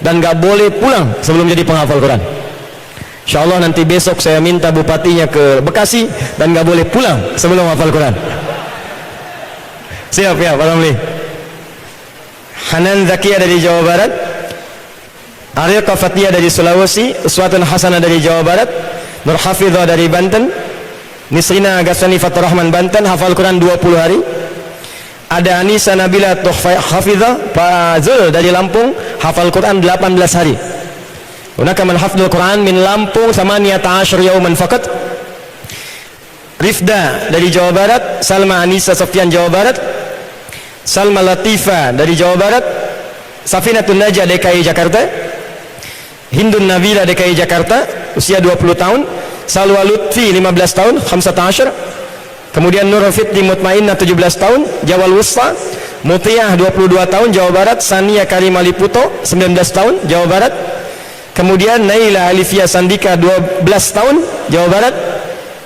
dan gak boleh pulang sebelum jadi penghafal Quran. Insya Allah nanti besok saya minta bupatinya ke Bekasi dan gak boleh pulang sebelum menghafal Quran. Siap ya Pak Ramli. Hanan Zakia dari Jawa Barat, Ariel Kafatia dari Sulawesi, Uswatun Hasanah dari Jawa Barat, Nur Hafizah dari Banten, Nisrina Gasani Fatur Rahman Banten, hafal Quran 20 hari. Ada Anissa Nabila Tuhfai Hafizah Pak Zul dari Lampung, hafal Quran 18 hari. Hunaka man hafdzul Quran min Lampung 18 yauman faqat. Rifda dari Jawa Barat, Salma Anissa Sofyan Jawa Barat, Salma Latifa dari Jawa Barat, Safinatun Najah DKI Jakarta, Hindun Nabila DKI Jakarta usia 20 tahun, Salwa Lutfi 15 tahun 15, kemudian Nur Fitri Mutmainnah 17 tahun Jawa Wusta, Mutiah 22 tahun Jawa Barat, Sania Karima Liputo 19 tahun Jawa Barat, kemudian Naila Alifia Sandika 12 tahun Jawa Barat,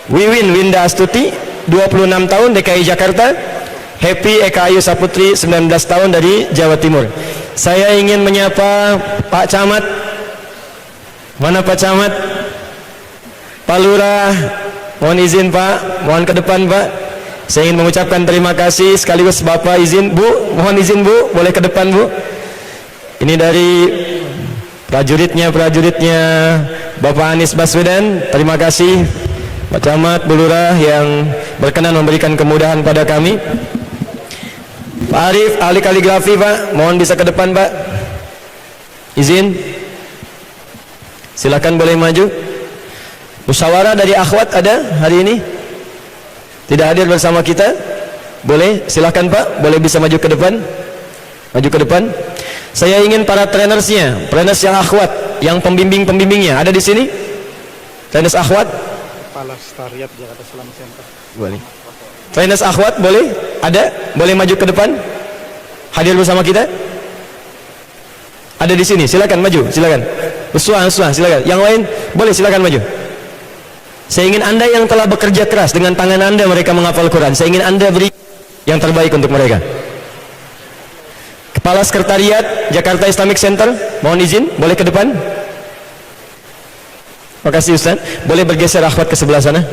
Wiwin Winda Astuti 26 tahun DKI Jakarta, Happy Eka Ayu Saputri 19 tahun dari Jawa Timur. Saya ingin menyapa Pak Camat. Mana Pak Camat? Pak Lurah, mohon izin Pak, mohon ke depan Pak. Saya ingin mengucapkan terima kasih sekaligus Bapak izin Bu, mohon izin Bu, boleh ke depan Bu. Ini dari prajuritnya Bapak Anies Baswedan. Terima kasih Pak Camat, Bu Lurah yang berkenan memberikan kemudahan pada kami. Pak Arif, ahli kaligrafi Pak, mohon bisa ke depan Pak. Izin. Silakan boleh maju. Musyawarah dari akhwat ada hari ini? Tidak hadir bersama kita? Boleh, silakan Pak, boleh bisa maju ke depan. Maju ke depan. Saya ingin para trainersnya, trainers yang akhwat, yang pembimbing-pembimbingnya ada di sini? Trainers akhwat? Kepala Stariat Jakarta Islam Center. Boleh. Trainers akhwat boleh? Ada? Boleh maju ke depan? Hadir bersama kita? Ada di sini, silakan maju, silakan. Uswah, silakan. Yang lain boleh silakan maju. Saya ingin Anda yang telah bekerja keras dengan tangan Anda mereka menghafal Quran. Saya ingin Anda beri yang terbaik untuk mereka. Kepala Sekretariat Jakarta Islamic Center, mohon izin, boleh ke depan? Terima kasih Ustaz. Boleh bergeser akhwat ke sebelah sana?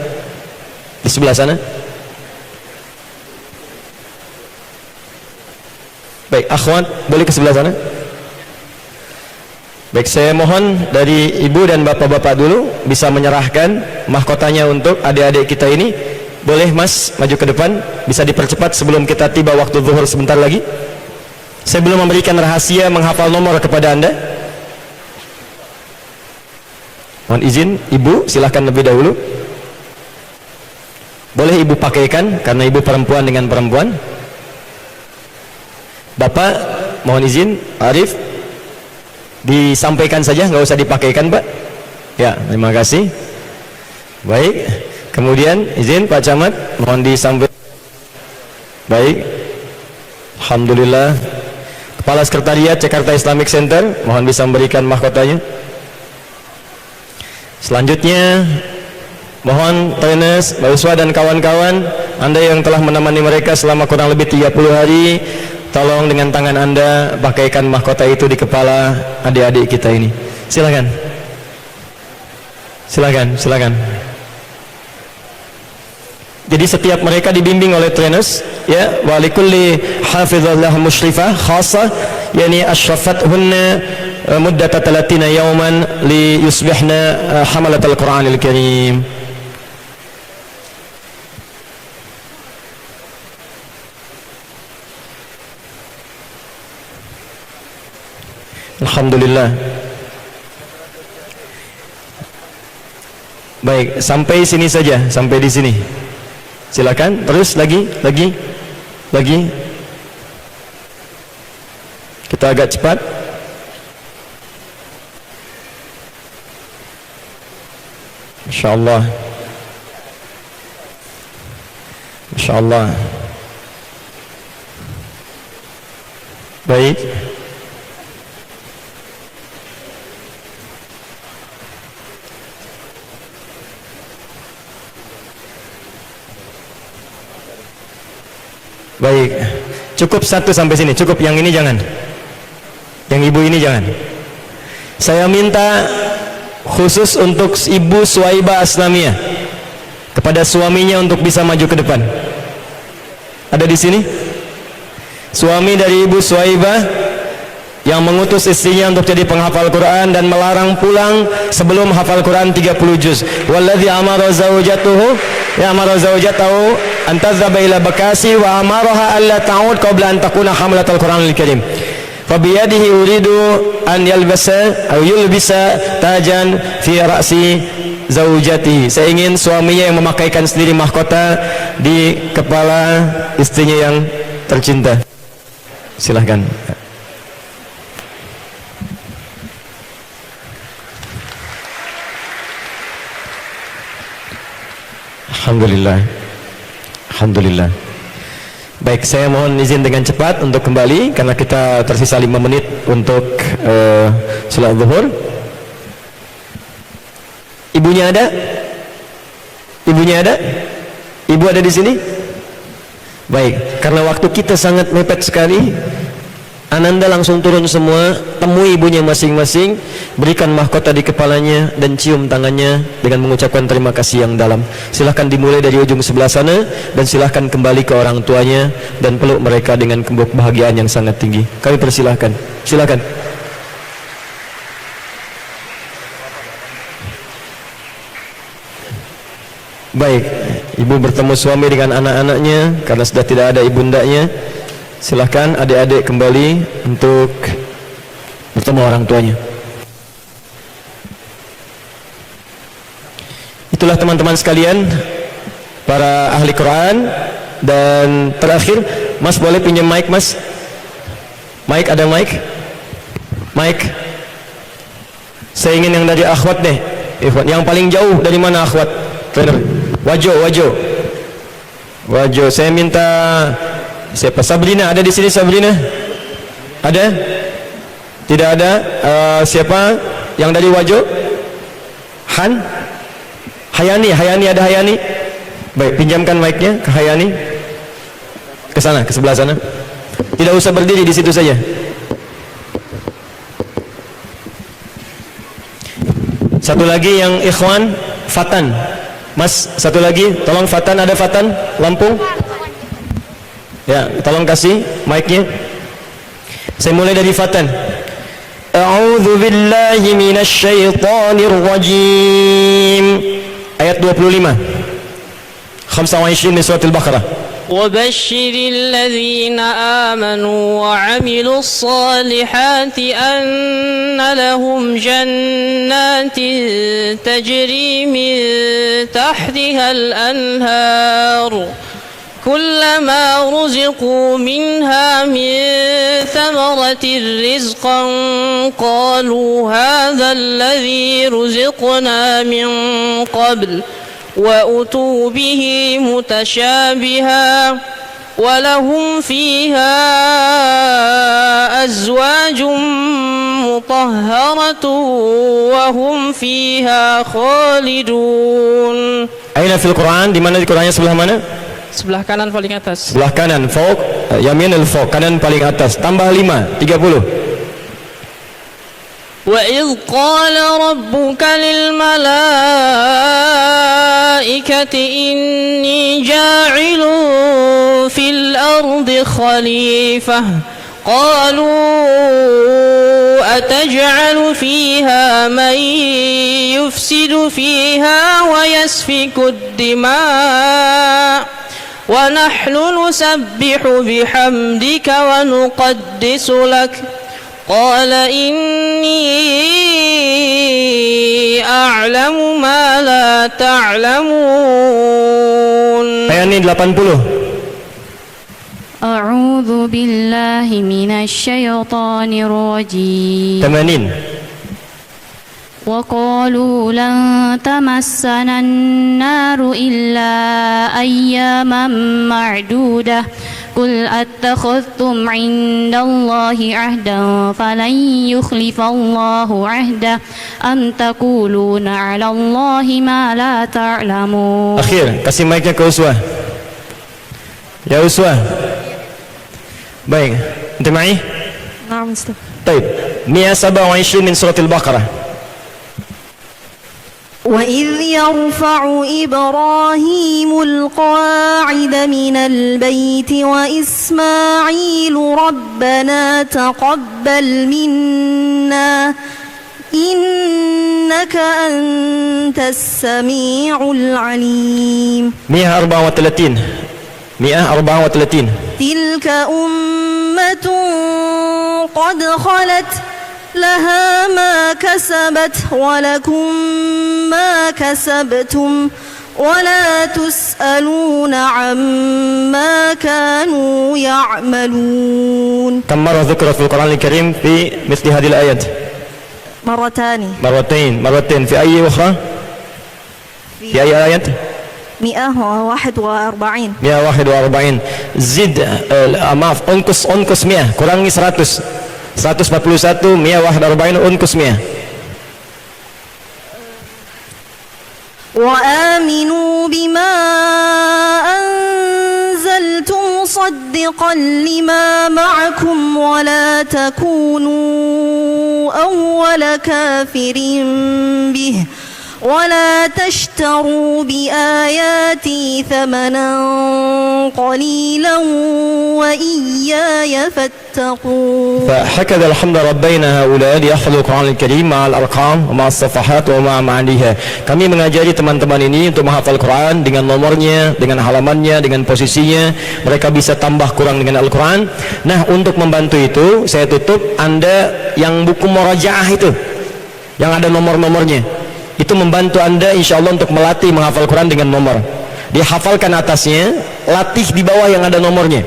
Di sebelah sana. Baik, akhwat boleh ke sebelah sana. Baik, saya mohon dari ibu dan bapak-bapak dulu bisa menyerahkan mahkotanya untuk adik-adik kita ini. Boleh mas maju ke depan, bisa dipercepat sebelum kita tiba waktu zuhur sebentar lagi. Saya belum memberikan rahasia menghafal nomor kepada anda. Mohon izin, ibu silahkan lebih dahulu. Boleh ibu pakaikan karena ibu perempuan dengan perempuan. Bapak mohon izin, Arif disampaikan saja, nggak usah dipakaikan Pak. Ya, terima kasih. Baik, kemudian izin Pak Camat, mohon disampaikan. Baik, alhamdulillah. Kepala Sekretariat Jakarta Islamic Center, mohon bisa memberikan mahkotanya. Selanjutnya, mohon trainers, mahasiswa dan kawan-kawan, anda yang telah menemani mereka selama kurang lebih 30 hari, tolong dengan tangan anda pakaikan mahkota itu di kepala adik-adik kita ini. Silakan. Silakan, silakan. Jadi setiap mereka dibimbing oleh trainers, ya, wa likulli hafizallah musyrifah khassa, yani asrafathunna muddata 30 yawman li yusbihna hamalatal Qur'anil Karim. Alhamdulillah. Baik, sampai sini saja, sampai di sini. Silakan, terus lagi. Kita agak cepat. Insyaallah. Insyaallah. Baik. Baik, cukup satu sampai sini, cukup. Yang ini jangan, yang ibu ini jangan. Saya minta khusus untuk ibu Suwaibah Aslamiyah kepada suaminya untuk bisa maju ke depan. Ada di sini suami dari ibu Suwaibah yang mengutus istrinya untuk jadi penghafal Quran dan melarang pulang sebelum hafal Quran 30 juz. Walladzi amara zawjatahu an tadhhaba ila bakasi wa amaraha alla ta'ud qabla an takuna hamlatal Qur'anil Karim. Fa bi yadihi uridu an yulbisa tajan fi ra'si zaujati. Saya ingin suaminya yang memakaikan sendiri mahkota di kepala istrinya yang tercinta. Silahkan. Alhamdulillah. Alhamdulillah. Baik, saya mohon izin dengan cepat untuk kembali karena kita tersisa 5 menit untuk salat zuhur. Ibunya ada? Ibunya ada? Ibu ada di sini? Baik, karena waktu kita sangat mepet sekali, Ananda langsung turun semua, temui ibunya masing-masing, berikan mahkota di kepalanya dan cium tangannya dengan mengucapkan terima kasih yang dalam. Silahkan dimulai dari ujung sebelah sana dan silahkan kembali ke orang tuanya dan peluk mereka dengan kebahagiaan yang sangat tinggi. Kami persilahkan. Silakan. Baik, ibu bertemu suami dengan anak-anaknya karena sudah tidak ada ibundanya. Silahkan adik-adik kembali untuk bertemu orang tuanya. Itulah teman-teman sekalian, para ahli Quran. Dan terakhir, Mas boleh pinjam mic Mas? Mic, ada mic? Mic. Saya ingin yang dari akhwat deh. Yang paling jauh dari mana akhwat? Wajo. Saya minta siapa? Sabrina, ada di sini Sabrina? Ada? Tidak ada? Siapa yang dari Wajo? Hayani, ada Hayani? Baik, pinjamkan mic-nya ke Hayani. Ke sana, ke sebelah sana. Tidak usah berdiri di situ saja. Satu lagi yang ikhwan, Fatan. Mas, satu lagi, tolong Fatan, ada Fatan? Lampung? Ya, tolong kasih mic-nya. Saya mulai dari Fatan. A'udzu A'udzu billahi minasy syaithanir rajim. Ayat 25. 25 min surah Al-Baqarah. وبشر الذين آمنوا وعملوا الصالحات أن لهم جنات تجري من تحتها الأنهار كلما رزقوا منها من ثمرة رزقا قالوا هذا الذي رزقنا من قبل وأتوا به متشابها ولهم فيها أزواج مطهرة وهم فيها خالدون. Aina fil Quran, di mana di Qurannya sebelah mana? Sebelah kanan paling atas. Sebelah kanan, fauq, yamin al-fauq, kanan paling atas. Tambah 5, 30. وَإِذْ قَالَ رَبُّكَ لِلْمَلَائِكَةِ إِنِّي جَاعِلٌ فِي الْأَرْضِ خَلِيفَةً قَالُوا أَتَجْعَلُ فِيهَا مَن يُفْسِدُ فِيهَا وَيَسْفِكُ الدِّمَاءَ وَنَحْنُ نُسَبِّحُ بِحَمْدِكَ وَنُقَدِّسُ لَكَ قال إني أعلم ما لا تعلمون. Ayat ini 80. أعوذ بالله من الشيطان الرجيم. 80. وقالوا لن تمسنا النار إلا أياما معدودة قل أتخذتم عند الله عهدا فلن يخلف الله عهده أم تقولون على الله ما لا تعلمون. Akhir, kasih mic-nya ke Uswah. Ya Uswah. Baik, انت معي؟ نعم أستاذ. طيب 127 من سورة البقرة. وإذ يرفع إبراهيم القواعد من البيت وإسماعيل ربنا تقبل منا إنك أنت السميع العليم. 134 تلك أمة قد خلت لها ما كسبت ولكم ما كسبتم ولا تسألون عما كانوا يعملون. كم مرة ذكر في القرآن الكريم في مثل هذه الآيات؟ مرتين في أي أخرى؟ في أي آية؟ 141. 141. زد maaf, unkus 100, kurangi 100. 141, 141, unkus 100. وآمنوا بما أنزلت مصدقا لما معكم ولا تكونوا أول كافر به ولا تشتروا بآياتي ثمنا قليلا وإياي فاتقون. فهكذا الحمد ربنا هؤلاء ليحفظوا القرآن الكريم مع الأرقام ومع الصفحات ومع معانيها. Kami mengajari teman-teman ini untuk menghafal Quran dengan nomornya, dengan halamannya, dengan posisinya. Mereka bisa tambah kurang dengan Al-Quran. Nah, untuk membantu itu saya tutup. Anda yang buku murajaah itu, yang ada nomor-nomornya, itu membantu Anda insya Allah untuk melatih menghafal Quran dengan nomor. Dihafalkan atasnya, latih di bawah yang ada nomornya.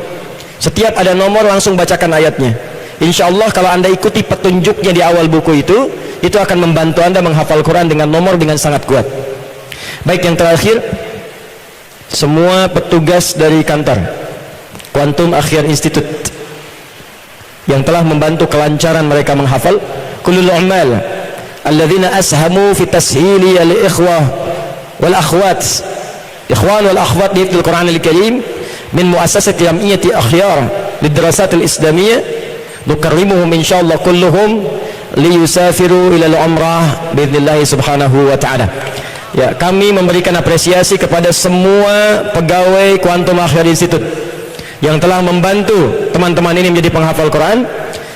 Setiap ada nomor langsung bacakan ayatnya. Insya Allah kalau Anda ikuti petunjuknya di awal buku itu akan membantu Anda menghafal Quran dengan nomor dengan sangat kuat. Baik, yang terakhir, semua petugas dari kantor Quantum Akhyar Institute yang telah membantu kelancaran mereka menghafal, kullul umal الذين أسهموا في تسهيل الإخوة والأخوات إخوان والأخوات في القرآن الكريم من مؤسسة جمعية أخيار للدراسات الإسلامية نكرمهم إن شاء الله كلهم ليسافروا إلى العمرة بإذن الله سبحانه وتعالى. Ya, kami memberikan apresiasi kepada semua pegawai Quantum Akhyar Institute yang telah membantu teman-teman ini menjadi penghafal Quran.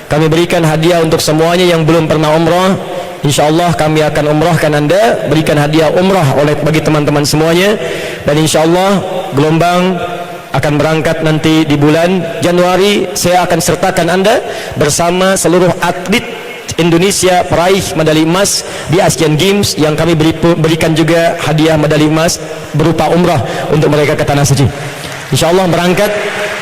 kami berikan hadiah untuk semuanya yang belum pernah umrah. InsyaAllah kami akan umrahkan Anda, berikan hadiah umrah bagi teman-teman semuanya. Dan InsyaAllah gelombang akan berangkat nanti di bulan Januari. Saya akan sertakan Anda bersama seluruh atlet Indonesia peraih medali emas di Asian Games, yang kami berikan juga hadiah medali emas berupa umrah untuk mereka ke Tanah Suci. InsyaAllah berangkat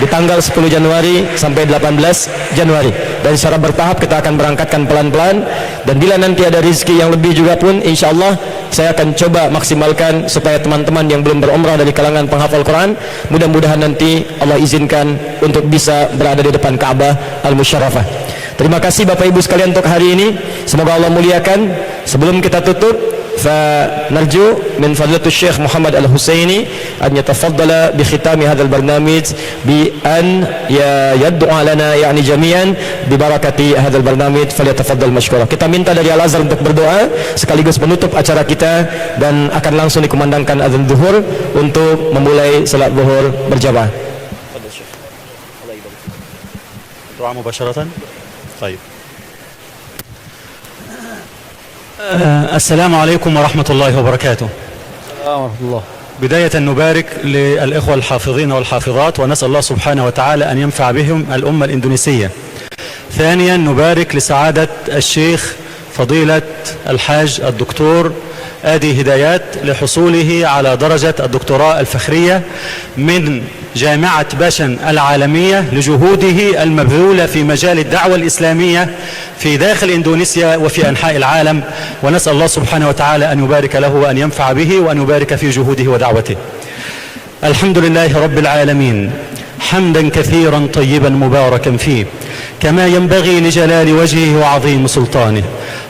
di tanggal 10 Januari sampai 18 Januari, dan secara bertahap kita akan berangkatkan pelan-pelan. Dan bila nanti ada rezeki yang lebih juga pun, InsyaAllah saya akan coba maksimalkan supaya teman-teman yang belum berumrah dari kalangan penghafal Quran, mudah-mudahan nanti Allah izinkan untuk bisa berada di depan Ka'bah Al-Musyarrafah. Terima kasih Bapak Ibu sekalian untuk hari ini, semoga Allah muliakan. Sebelum kita tutup, فنرجو من فضيلة الشيخ محمد الحسيني أن يتفضل بختام هذا البرنامج بأن يدعو لنا يعني جميعا ببركة هذا البرنامج. فليتفضل مشكورا. Kita minta dari Al-Azhar untuk berdoa sekaligus menutup acara kita, dan akan langsung dikumandangkan azan zuhur untuk memulai salat zuhur berjamaah. Doa mubasharatan. Baik. السلام عليكم ورحمة الله وبركاته. ورحمة الله. بداية نبارك للإخوة الحافظين والحافظات، ونسأل الله سبحانه وتعالى أن ينفع بهم الأمة الإندونيسية. ثانيا نبارك لسعادة الشيخ فضيلة الحاج الدكتور آدي هدايات لحصوله على درجة الدكتوراه الفخرية من جامعة باشن العالمية لجهوده المبذولة في مجال الدعوة الإسلامية في داخل إندونيسيا وفي أنحاء العالم، ونسأل الله سبحانه وتعالى أن يبارك له وأن ينفع به وأن يبارك في جهوده ودعوته. الحمد لله رب العالمين حمدا كثيرا طيبا مباركا فيه كما ينبغي لجلال وجهه وعظيم سلطانه.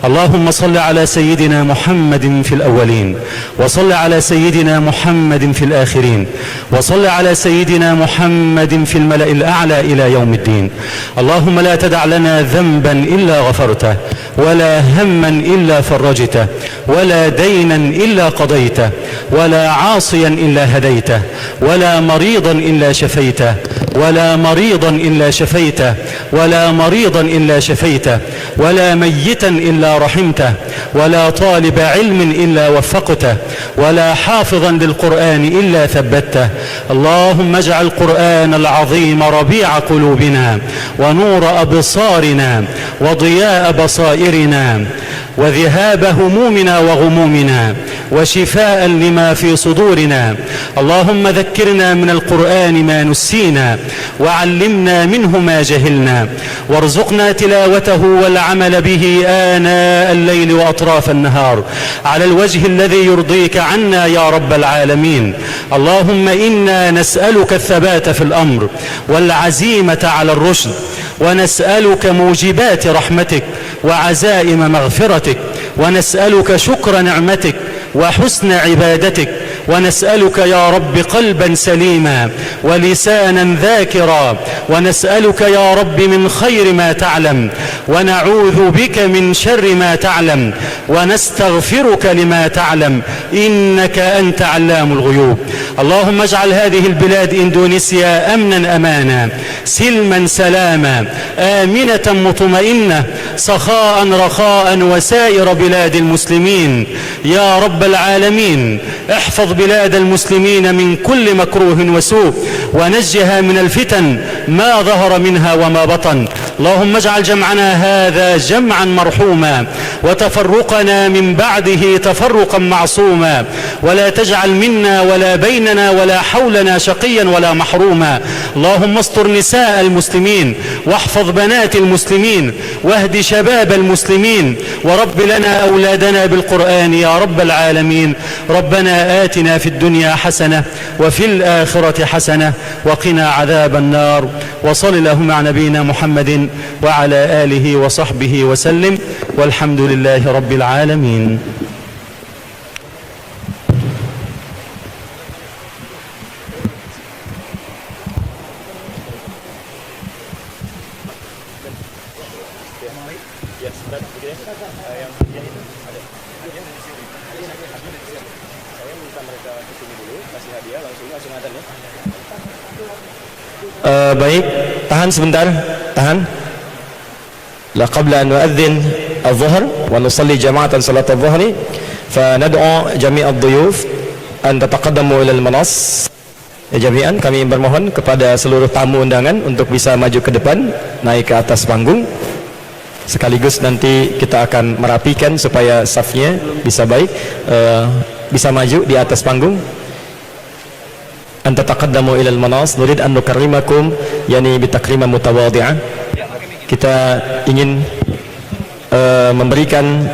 اللهم صل على سيدنا محمد في الأولين، وصل على سيدنا محمد في الآخرين، وصل على سيدنا محمد في الملأ الأعلى إلى يوم الدين. اللهم لا تدع لنا ذنبا إلا غفرته، ولا هما إلا فرجته، ولا دينا إلا قضيته، ولا عاصيا إلا هديته، ولا مريضا إلا شفيته، ولا مريضا إلا شفيته، ولا مريضا إلا شفيته، ولا ميتا إلا رحمته، ولا طالب علم إلا وفقته، ولا حافظا للقرآن إلا ثبته. اللهم اجعل القرآن العظيم ربيع قلوبنا ونور أبصارنا وضياء بصائرنا وذهاب همومنا وغمومنا وشفاء لما في صدورنا. اللهم ذكرنا من القرآن ما نسينا، وعلمنا منه ما جهلنا، وارزقنا تلاوته والعمل به آناء الليل وأطراف النهار على الوجه الذي يرضيك عنا يا رب العالمين. اللهم إنا نسألك الثبات في الأمر والعزيمة على الرشد، ونسألك موجبات رحمتك وعزائم مغفرتك، ونسألك شكر نعمتك وحسن عبادتك، ونسألك يا رب قلبا سليما ولسانا ذاكرا، ونسألك يا رب من خير ما تعلم، ونعوذ بك من شر ما تعلم، ونستغفرك لما تعلم، إنك أنت علام الغيوب. اللهم اجعل هذه البلاد إندونيسيا أمنا أمانا، سلما سلاما، آمنة مطمئنة، سخاء رخاء، وسائر بلاد المسلمين يا رب العالمين. احفظ بلاد المسلمين من كل مكروه وسوء، ونجها من الفتن ما ظهر منها وما بطن. اللهم اجعل جمعنا هذا جمعا مرحوما، وتفرقنا من بعده تفرقا معصوما، ولا تجعل منا ولا بيننا ولا حولنا شقيا ولا محروما. اللهم استر نساء المسلمين، واحفظ بنات المسلمين، واهد شباب المسلمين، ورب لنا أولادنا بالقرآن يا رب العالمين. ربنا آتنا في الدنيا حسنة وفي الآخرة حسنة وقنا عذاب النار. وصل اللهم على نبينا محمد وعلى آله وصحبه وسلم، والحمد لله رب العالمين. Baik, tahan sebentar, tahan. la qabla an nu'adzin al-zuhr wa nusalli jama'atan salat al-zuhri fa nad'u jami' ad-duyuf an tataqaddamu ila al-manas. Jami'an kami bermohon kepada seluruh tamu undangan untuk bisa maju ke depan, naik ke atas panggung. Sekaligus nanti kita akan merapikan supaya safnya bisa baik, bisa maju di atas panggung. Anta taqaddamu ilal manas, nurid an nukarrimakum, yani bitakrimah mutawadhi'ah. Kita ingin memberikan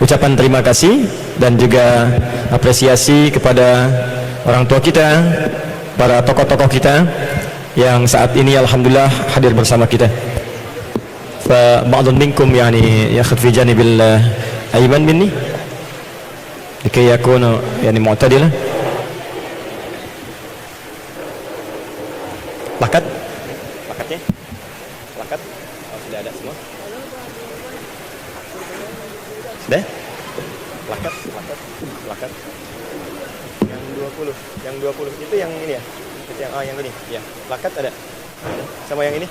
ucapan terima kasih dan juga apresiasi kepada orang tua kita, para tokoh-tokoh kita yang saat ini alhamdulillah hadir bersama kita. Fa ba'dun minkum yani yakhud fi janibil ayman minni likay yakunu yani mu'tadilan. Lakatnya? Lakat? Oh, sudah ada semua? Sudah? Lakat. Yang 20 itu yang ini ya? Yang ini. Ya. Lakat ada. Sama yang ini?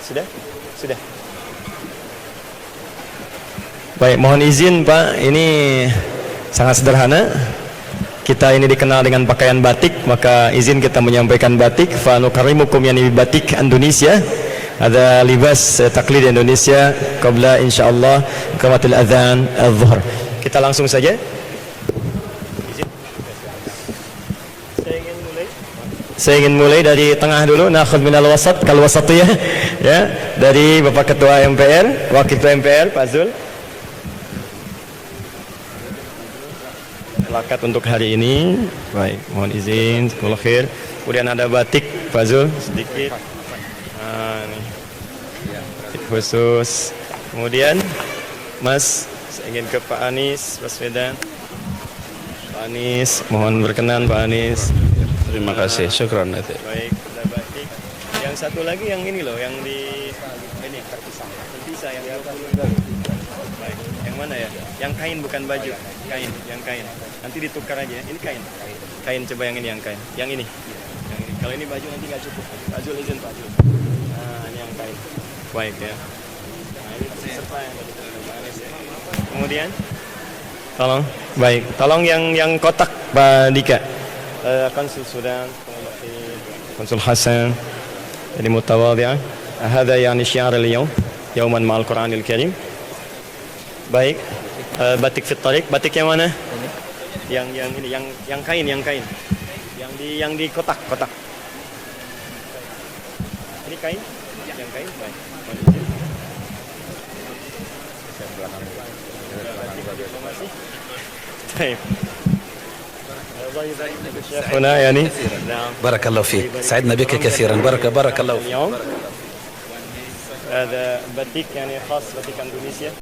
Sudah. Baik, mohon izin Pak, ini sangat sederhana. Kita ini dikenal dengan pakaian batik, maka izin kita menyampaikan batik. Fa nukarimukum yani batik Indonesia. Ada libas taklid Indonesia qabla insyaallah qamatil adzan az-zuhr. Kita langsung saja. Saya ingin mulai dari tengah dulu, nakhud minal wasat, kal wasatiyah ya, dari Bapak Ketua MPR, Wakil Ketua MPR Pak Zul. Lakat untuk hari ini. Baik, mohon izin, semoga khair. Kemudian ada batik Pak Zul sedikit. Nih. Batik khusus. Kemudian Mas, saya ingin ke Pak Anies Baswedan. Pak Anies, mohon berkenan Pak Anies. Terima kasih, syukran. Baik, ada batik. Yang satu lagi yang ini loh, yang di ini terpisah yang 20. Baik, yang mana ya? Yang kain bukan baju, yang kain. Nanti ditukar aja. Ini kain. Kain coba yang ini yang kain. Yang ini. Kalau ini baju nanti nggak cukup. Pak Zul izin Pak Zul. Nah, ini yang kain. Baik ya. Nah, ini peserta yang tadi Pak Anies ya. Kemudian tolong, baik. Tolong yang kotak Pak Dika. Konsul Sudan, Konsul Hasan, jadi mutawadhi'ah. Hada yani syiar al-yawm, yawman ma'al Qur'anil Karim. Baik. Batik fit tariq, batik yang mana? Yang ini, yang kain. Yang di kotak. Ini kain? Yang kain, baik. Baik. هنا يعني بارك الله فيك سعدنا بك كثيرا بارك الله فيك اليوم هذا باتيك يعني خاص باتيك اندونيسيا